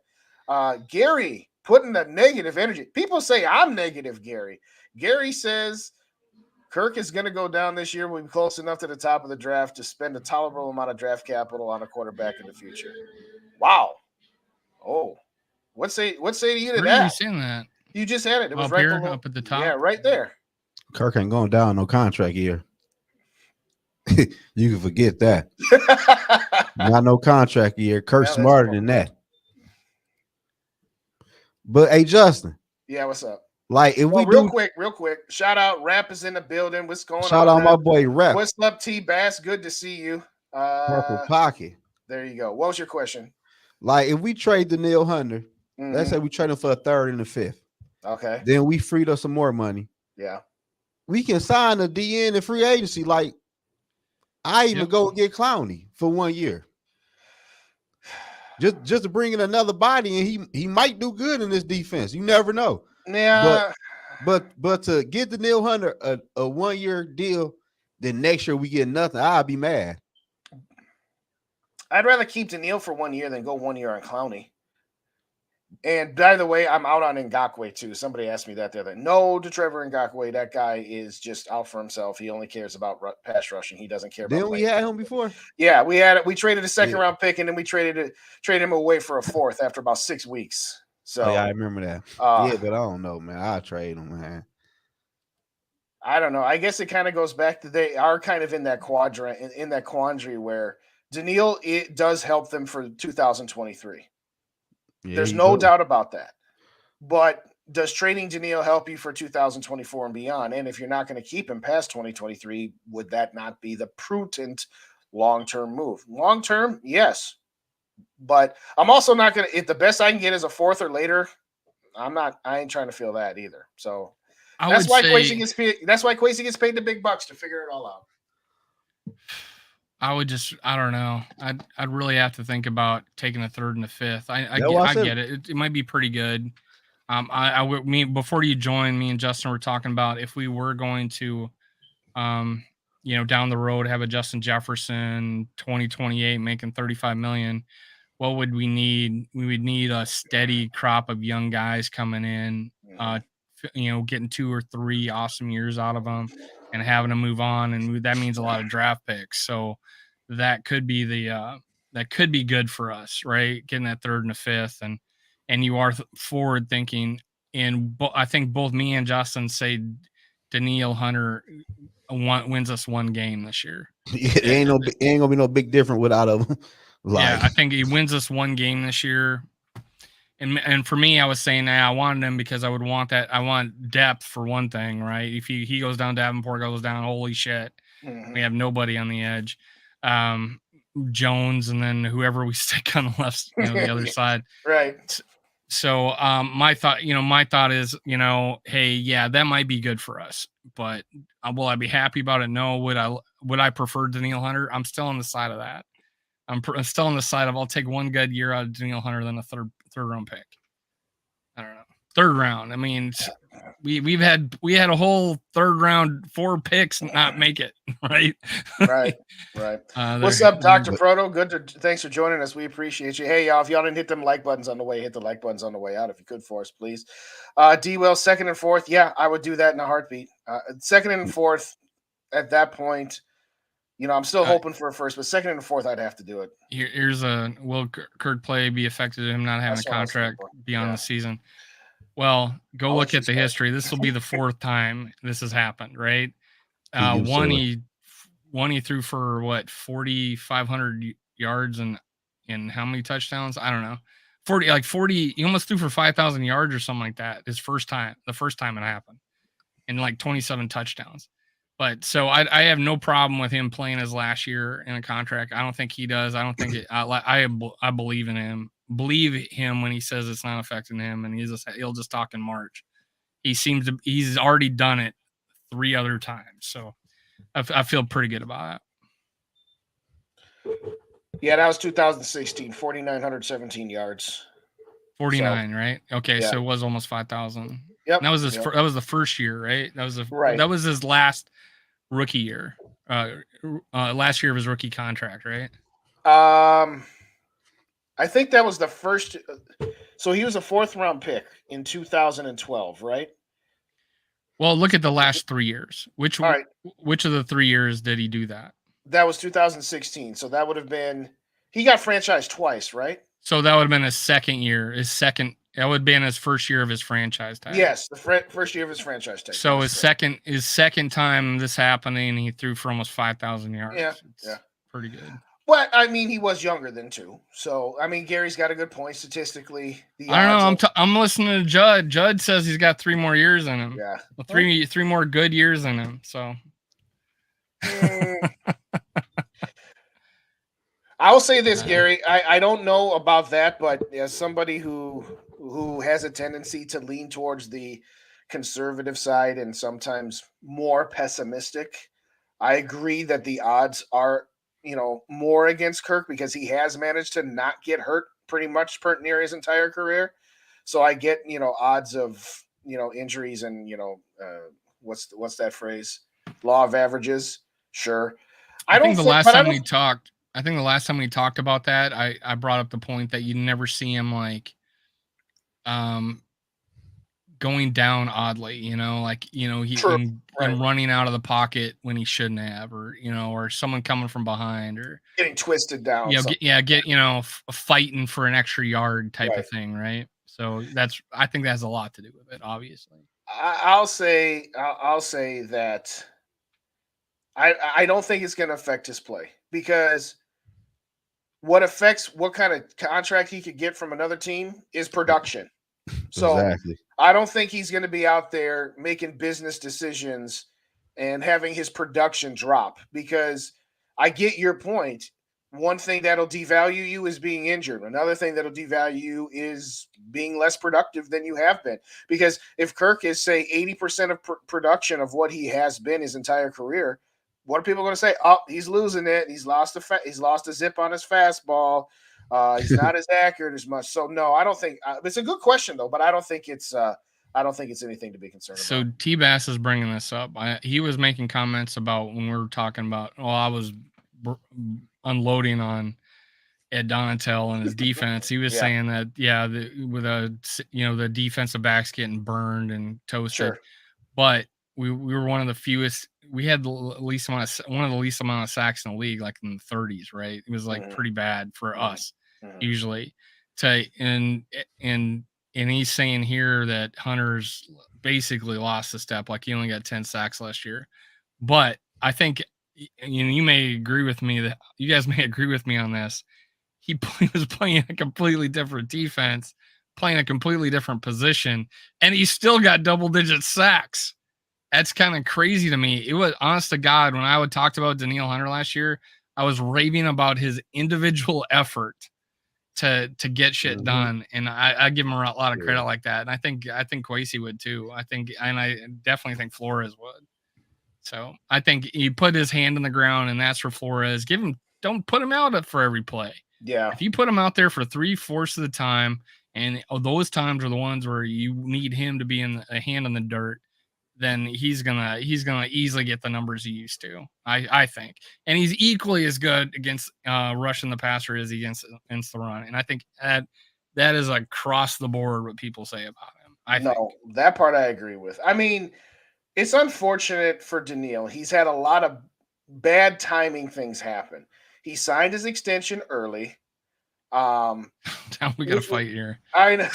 S1: Gary putting the negative energy. People say I'm negative, Gary. Gary says Kirk is going to go down this year. We'll be close enough to the top of the draft to spend a tolerable amount of draft capital on a quarterback in the future. Wow. Oh, what say to you to that?
S2: Where are you seeing that?
S1: You just had it. It was
S2: up
S1: right
S2: here,
S1: below,
S2: up at the top.
S1: Yeah, right there.
S3: Kirk ain't going down no contract year. You can forget that. Not no contract year. Kirk's smarter than that. But hey, Justin.
S1: Yeah, what's up?
S3: Like if
S1: real quick. Shout out, Rap is in the building. What's going on?
S3: Shout out my boy Rap.
S1: What's up, T Bass? Good to see you.
S3: Purple Pocket.
S1: There you go. What was your question?
S3: Like if we trade Danielle Hunter, let's say we trade him for a third and a fifth.
S1: Okay.
S3: Then we freed up some more money.
S1: Yeah.
S3: We can sign a DN in free agency. Like I even go get Clowney for 1 year. Just to bring in another body, and he might do good in this defense. You never know.
S1: Yeah.
S3: But to get the Danielle Hunter a 1 year deal, then next year we get nothing, I'll be mad.
S1: I'd rather keep Danielle for 1 year than go 1 year on Clowney. And by the way, I'm out on Ngakoue too. Somebody asked me that the other day. No to Trevor Ngakoue. That guy is just out for himself. He only cares about pass rushing. He doesn't care about.
S3: Didn't we had him before?
S1: Yeah, we had it. We traded a second round pick, and then we traded him away for a fourth after about 6 weeks. So
S3: yeah, I remember that. Yeah, but I don't know, man. I'll trade him, man.
S1: I don't know. I guess it kind of goes back to they are kind of in that quadrant, in that quandary where Danielle, it does help them for 2023. Yeah, there's no doubt about that. But does trading Danielle help you for 2024 and beyond? And if you're not going to keep him past 2023, would that not be the prudent long-term move? Long-term, yes. But I'm also not going to, if the best I can get is a fourth or later, I ain't trying to feel that either. So that's why Kwesi gets paid the big bucks to figure it all out.
S2: I don't know. I'd really have to think about taking a third and a fifth. I get it. It might be pretty good. Before you joined, me and Justin were talking about if we were going to, down the road have a Justin Jefferson 2028 making $35 million. What would we need? We would need a steady crop of young guys coming in, getting 2 or 3 awesome years out of them and having them move on. And that means a lot of draft picks. So that could be that could be good for us, right? Getting that third and a fifth, and you are forward thinking. And I think both me and Justin say Danielle Hunter wins us 1 game this year.
S3: It ain't gonna be no big difference without him.
S2: Yeah, I think he wins us 1 game this year. And for me, I was saying I wanted him because I would want that. I want depth for one thing, right? If he goes down, Davenport goes down, holy shit, we have nobody on the edge. Jones, and then whoever we stick on the left, the other side.
S1: Right.
S2: So my thought is, hey, yeah, that might be good for us, but will I be happy about it? No. Would I prefer Danielle Hunter? I'm still on the side of that. I'm still on the side of I'll take one good year out of Danielle Hunter than a third round pick. I don't know. Third round. I mean, we had a whole third round 4 picks not make it, right?
S1: Right. What's up, Dr. Proto? Thanks for joining us. We appreciate you. Hey, y'all, if y'all didn't hit them like buttons on the way, hit the like buttons on the way out if you could for us, please. D-Well, second and fourth. Yeah, I would do that in a heartbeat. Second and fourth, at that point, I'm still hoping for a first, but second and fourth, I'd have to do it.
S2: Here's will Kirk play be affected to him not having a contract beyond the season? Well, go look at the history. This will be the 4th time this has happened, right? One he threw for what 4,500 yards and how many touchdowns? I don't know. 40. He almost threw for 5,000 yards or something like that. The first time it happened, and like 27 touchdowns. But so I have no problem with him playing his last year in a contract. I don't think he does. I don't think it. I believe in him. Believe him when he says it's not affecting him, and he'll just talk in March. He's already done it 3 other times, so I feel pretty good about
S1: it. Yeah, that was 2016, 4,917 yards.
S2: 49, right? Okay, yeah. So it was almost 5,000.
S1: Yep.
S2: That was that was the first year, right? That was his last rookie year. Last year of his rookie contract, right?
S1: I think that was the first. So he was a 4th round pick in 2012, right?
S2: Well, look at the last 3 years. Which of the 3 years did he do that?
S1: That was 2016. So that would have been he got franchised twice, right?
S2: So that would have been his second year. That would have been his first year of his franchise tag.
S1: Yes, the first year of his franchise tag.
S2: So his second time this happening, he threw for almost 5,000 yards.
S1: Yeah,
S2: pretty good.
S1: But I mean, he was younger than 2. So I mean, Gary's got a good point statistically.
S2: I don't know. I'm listening to Judd. Judd says he's got 3 more years in him.
S1: Yeah,
S2: well, 3 more good years in him. So.
S1: I'll say this, Gary. I don't know about that, but as somebody who has a tendency to lean towards the conservative side and sometimes more pessimistic, I agree that the odds are, more against Kirk because he has managed to not get hurt pretty much near his entire career. So I get, odds of, injuries and, what's that phrase? Law of averages. Sure.
S2: I think the last time we talked about that, I brought up the point that you never see him like going down oddly, running out of the pocket when he shouldn't have, or someone coming from behind or
S1: getting twisted down.
S2: Fighting for an extra yard type of thing, right? So I think that has a lot to do with it, obviously.
S1: I'll say that I don't think it's going to affect his play because what affects what kind of contract he could get from another team is production. So exactly. I don't think he's going to be out there making business decisions and having his production drop because I get your point. One thing that'll devalue you is being injured. Another thing that'll devalue you is being less productive than you have been. Because if Kirk is, say, 80% of production of what he has been his entire career, what are people going to say? Oh, he's losing it. He's lost a zip on his fastball. He's not as accurate as much. So no, I don't think it's a good question though, but I don't think it's anything to be concerned about.
S2: So T-Bass is bringing this up. He was making comments about when we were talking about. Well, I was unloading on Ed Donatel and his defense. He was saying that the defensive backs getting burned and toasted, sure. But we were one of the fewest. We had one of the least amount of sacks in the league, like in the 30s, right? It was like pretty bad for us usually. And he's saying here that Hunter's basically lost a step, like he only got 10 sacks last year. But I think you may agree with me that you guys may agree with me on this. He was playing a completely different defense, playing a completely different position, and he still got double-digit sacks. That's kind of crazy to me. It was, honest to God, when I talked about Danielle Hunter last year, I was raving about his individual effort to get shit done, and I give him a lot of credit like that, and I think Kwesi would too. I definitely think Flores would. So I think he put his hand in the ground, and that's for Flores. Don't put him out for every play.
S1: Yeah.
S2: If you put him out there for 3/4 of the time, and those times are the ones where you need him to be in a hand in the dirt, then he's gonna easily get the numbers he used to. I think, and he's equally as good against rushing the passer as against the run. And I think that is across the board what people say about him. I think
S1: that part I agree with. I mean, it's unfortunate for Daniil. He's had a lot of bad timing things happen. He signed his extension early.
S2: Now we got to fight here.
S1: I know.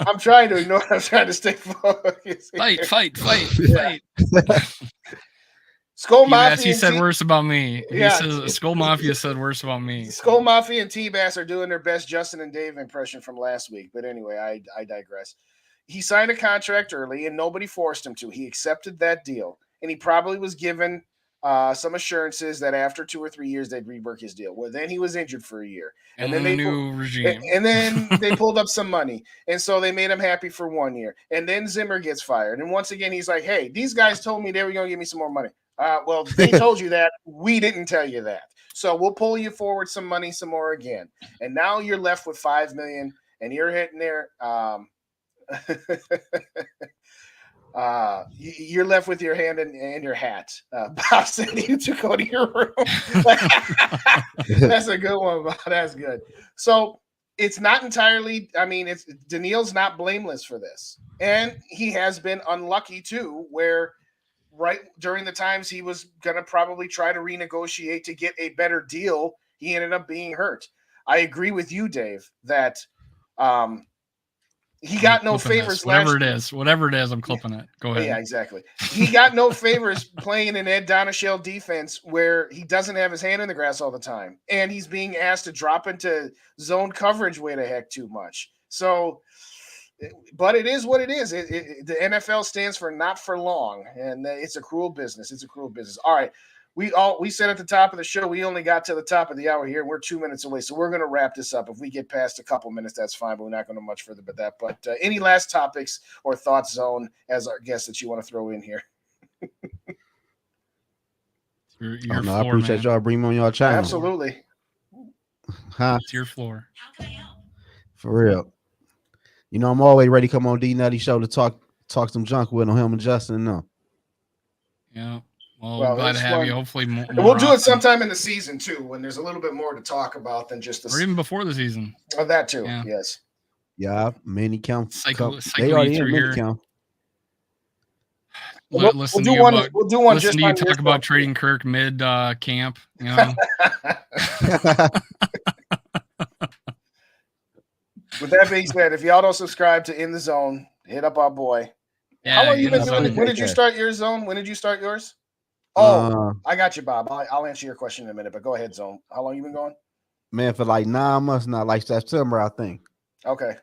S1: I'm trying to ignore. I'm trying to stay focused.
S2: Fight.
S1: Skull Mafia.
S2: He said worse about me.
S1: Yeah.
S2: He says Skull Mafia said worse about me.
S1: Skull Mafia and T-Bass are doing their best Justin and Dave impression from last week. But anyway, I digress. He signed a contract early, and nobody forced him to. He accepted that deal, and he probably was given some assurances that after 2 or 3 years they'd rework his deal. Well, then he was injured for a year,
S2: and then they regime,
S1: and then they pulled up some money, and so they made him happy for 1 year. And then Zimmer gets fired, and once again he's like, "Hey, these guys told me they were going to give me some more money. Well, they told you that. We didn't tell you that. So we'll pull you forward some money some more again. And now you're left with $5 million, and you're hitting there." You're left with your hand in your hat. Bob said you took go to your room. That's a good one, Bob. That's good. So it's not entirely. I mean, Daniil's not blameless for this, and he has been unlucky too. Where right during the times he was gonna probably try to renegotiate to get a better deal, he ended up being hurt. I agree with you, Dave, that he got no favors last year.
S2: Whatever it is, I'm clipping it. Go ahead.
S1: Yeah, exactly. He got no favors playing an Ed Donashell defense where he doesn't have his hand in the grass all the time. And he's being asked to drop into zone coverage way the heck too much. So, but it is what it is. The NFL stands for not for long, and it's a cruel business. It's a cruel business. All right. We said at the top of the show, we only got to the top of the hour here. We're 2 minutes away, so we're going to wrap this up. If we get past a couple minutes, that's fine, but we're not going to much further but that. But any last topics or thoughts, Zone, as our guest that you want to throw in here?
S3: I appreciate y'all bringing me on y'all channel.
S1: Absolutely.
S3: Huh?
S2: It's your floor.
S3: For real. You know, I'm always ready to come on D Nutty Show to talk some junk with him and Justin and them.
S2: Yeah. Well, glad to have you. Hopefully, more
S1: we'll do it sometime in the season too, when there's a little bit more to talk about than just
S2: or even before the season.
S1: Oh, that too. Yeah. Yes.
S3: Yeah, mini count.
S2: They
S3: already in mini count.
S1: We'll do one.
S2: Listen to you talk about trading Kirk mid camp. You know.
S1: With that being said, if y'all don't subscribe to In the Zone, hit up our boy.
S2: Yeah,
S1: how long you been doing? When did you start your Zone? When did you start yours? Oh, I got you, Bob. I'll answer your question in a minute, but go ahead, Zone. How long you been going?
S3: Man, for like 9 months now, like September, I think.
S1: Okay.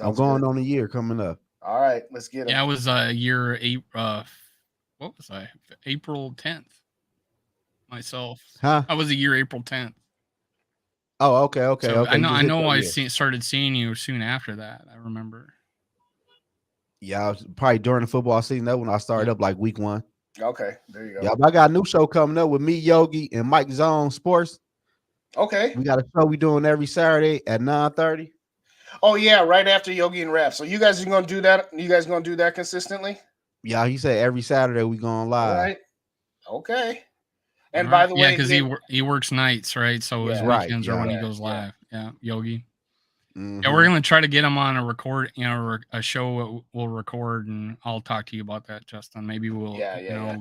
S3: I'm going on a year coming up.
S1: All right, let's get it.
S2: Yeah, I was year 8. What was I? April 10th. Myself.
S3: Huh?
S2: I was a year April 10th.
S3: Oh, okay.
S2: So I know. I started seeing you soon after that. I remember.
S3: Yeah, I was probably during the football season. That when I started up like week 1.
S1: Okay, there you go.
S3: Yeah, I got a new show coming up with me, Yogi, and Mike Zone Sports.
S1: Okay.
S3: We got a show we doing every Saturday at 9:30.
S1: Oh yeah, right after Yogi and Rap. So you guys are gonna do that? You guys gonna do that consistently?
S3: Yeah, he said every Saturday we going live.
S1: All right. Okay. And by the way,
S2: because he works nights, right? So his weekends are when he goes live. Yeah, Yogi.
S3: Mm-hmm.
S2: Yeah, we're gonna try to get him on a record, a show we'll record, and I'll talk to you about that, Justin. Maybe we'll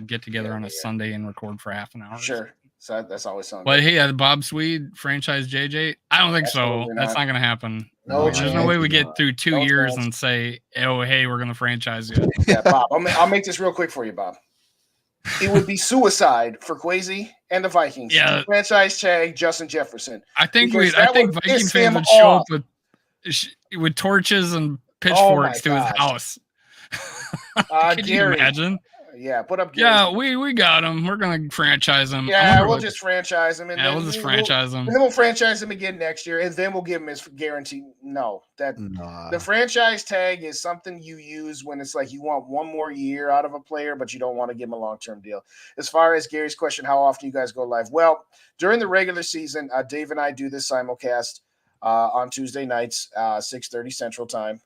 S2: get together on a Sunday and record for half an hour.
S1: Sure. So that's always something.
S2: But hey, Bob Swede franchise JJ, I don't think so. That's not gonna happen.
S1: No,
S2: there's no way we get through 2 years and say, "Oh, hey, we're gonna franchise you."
S1: Yeah, Bob. I'll make this real quick for you, Bob. It would be suicide for Kwesi and the Vikings to franchise tag Justin Jefferson.
S2: I think Viking fans would show up with torches and pitchforks to his house. Can you imagine?
S1: Yeah, put up.
S2: Yeah, we got him. We're gonna franchise him.
S1: Yeah, we'll just franchise him, and
S2: yeah,
S1: then
S2: we'll just franchise him.
S1: And then we'll franchise him again next year, and then we'll give him his guarantee. No, the franchise tag is something you use when it's like you want one more year out of a player, but you don't want to give him a long-term deal. As far as Gary's question, how often you guys go live? Well, during the regular season, Dave and I do this simulcast on Tuesday nights, 6:30 Central Time.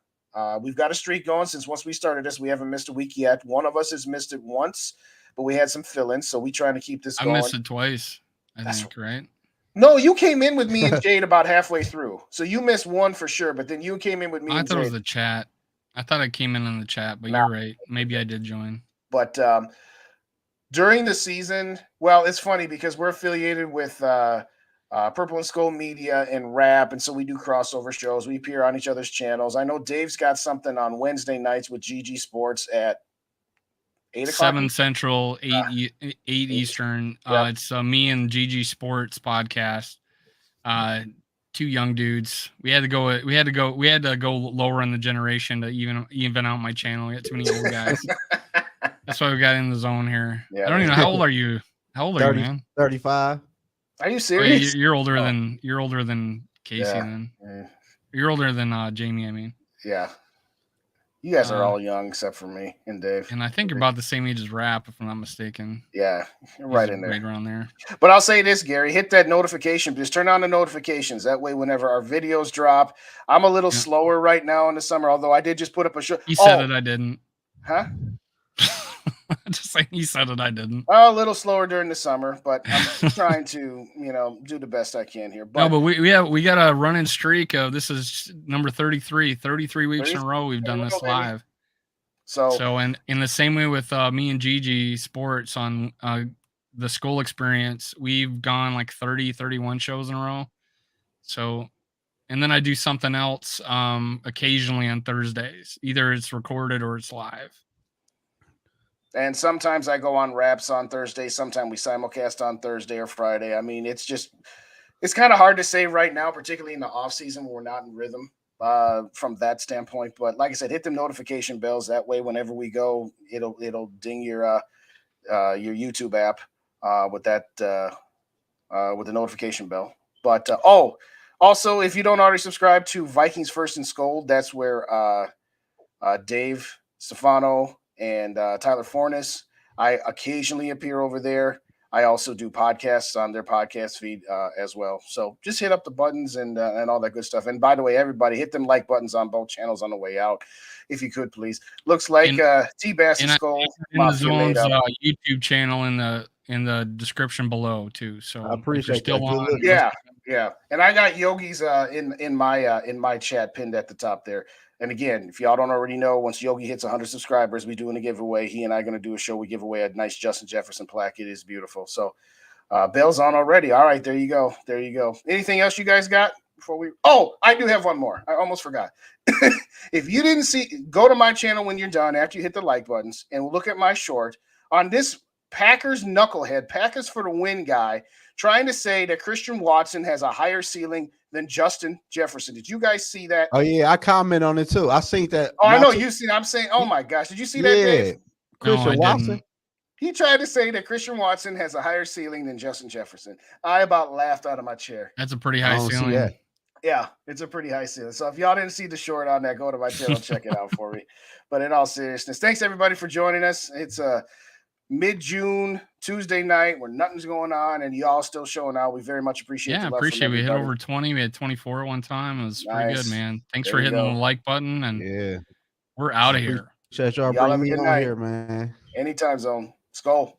S1: We've got a streak going since once we started this. We haven't missed a week yet. One of us has missed it once, but we had some fill-ins, so we trying to keep this going.
S2: I missed it twice, I think, right?
S1: No, you came in with me and Jade about halfway through. So you missed one for sure, but then you came in with me and Jade.
S2: I thought it was the chat. I thought I came in the chat, but you're right. Maybe I did join.
S1: But during the season, well, it's funny because we're affiliated with Purple and Skull Media and Rap, and so we do crossover shows. We appear on each other's channels. I know Dave's got something on Wednesday nights with GG Sports at 8 o'clock.
S2: 7 Central, 8 Eastern. Yep. It's me and GG Sports podcast. 2 young dudes. We had to go lower in the generation to even out my channel. We got too many old guys. That's why we got in the zone here. Yeah, I don't even know, how old are you? How old are you, man?
S3: 35.
S1: Are you serious?
S2: You're older than Casey then. Yeah. You're older than Jamie, I mean.
S1: Yeah. You guys are all young except for me and Dave.
S2: And I think you're about the same age as Rap, if I'm not mistaken.
S1: Yeah, you're right in there.
S2: Right around there.
S1: But I'll say this, Gary, hit that notification. Just turn on the notifications. That way, whenever our videos drop, I'm a little slower right now in the summer, although I did just put up a show.
S2: He said it, I didn't.
S1: Huh?
S2: Just saying, he said it, I didn't.
S1: A little slower during the summer, but I'm trying to, do the best I can here. But,
S2: no, but we got a running streak of, this is number 33 weeks in a row we've done this live. So in the same way with me and GG Sports on the Skull Experience, we've gone like 31 shows in a row. So, and then I do something else occasionally on Thursdays. Either it's recorded or it's live.
S1: And sometimes I go on Raps on Thursday. Sometimes we simulcast on Thursday or Friday. I mean, it's kind of hard to say right now, particularly in the off season when we're not in rhythm from that standpoint. But like I said, hit the notification bells. That way, whenever we go, it'll ding your YouTube app with the notification bell. But also, if you don't already subscribe to Vikings First and Skull, that's where Dave Stefano and Tyler Fornes, I occasionally appear over there. I also do podcasts on their podcast feed as well. So just hit up the buttons and all that good stuff. And by the way, everybody, hit them like buttons on both channels on the way out, if you could, please. Looks like T-Bass and Skull.
S2: In the Zone's YouTube channel in the description below too. So
S3: I appreciate
S2: still on.
S1: Yeah. And I got Yogi's in my chat pinned at the top there. And again, if y'all don't already know, once Yogi hits 100 subscribers, we doing a giveaway. He and I are going to do a show. We give away a nice Justin Jefferson plaque. It is beautiful. So bell's on already. All right, there you go. Anything else you guys got before we? Oh, I do have one more. I almost forgot. If you didn't see, go to my channel when you're done after you hit the like buttons and look at my short on this Packers knucklehead, Packers for the win guy, trying to say that Christian Watson has a higher ceiling than Justin Jefferson. Did you guys see that?
S3: Oh yeah, I comment on it too. I seen that.
S1: Oh, I know you seen. I'm saying, oh my gosh, did you see that? Dave?
S3: Christian Watson.
S1: He tried to say that Christian Watson has a higher ceiling than Justin Jefferson. I about laughed out of my chair.
S2: That's a pretty high ceiling.
S1: Yeah, it's a pretty high ceiling. So if y'all didn't see the short on that, go to my channel, check it out for me. But in all seriousness, thanks everybody for joining us. It's a mid-June Tuesday night where nothing's going on and y'all still showing out. We very much appreciate it.
S2: Yeah, appreciate it. We hit over 20. We had 24 at one time. It was pretty good, man. Thanks for hitting the like button, and we're out of here.
S3: Appreciate y'all bringing me on here, man.
S1: Anytime, Zone. Skull.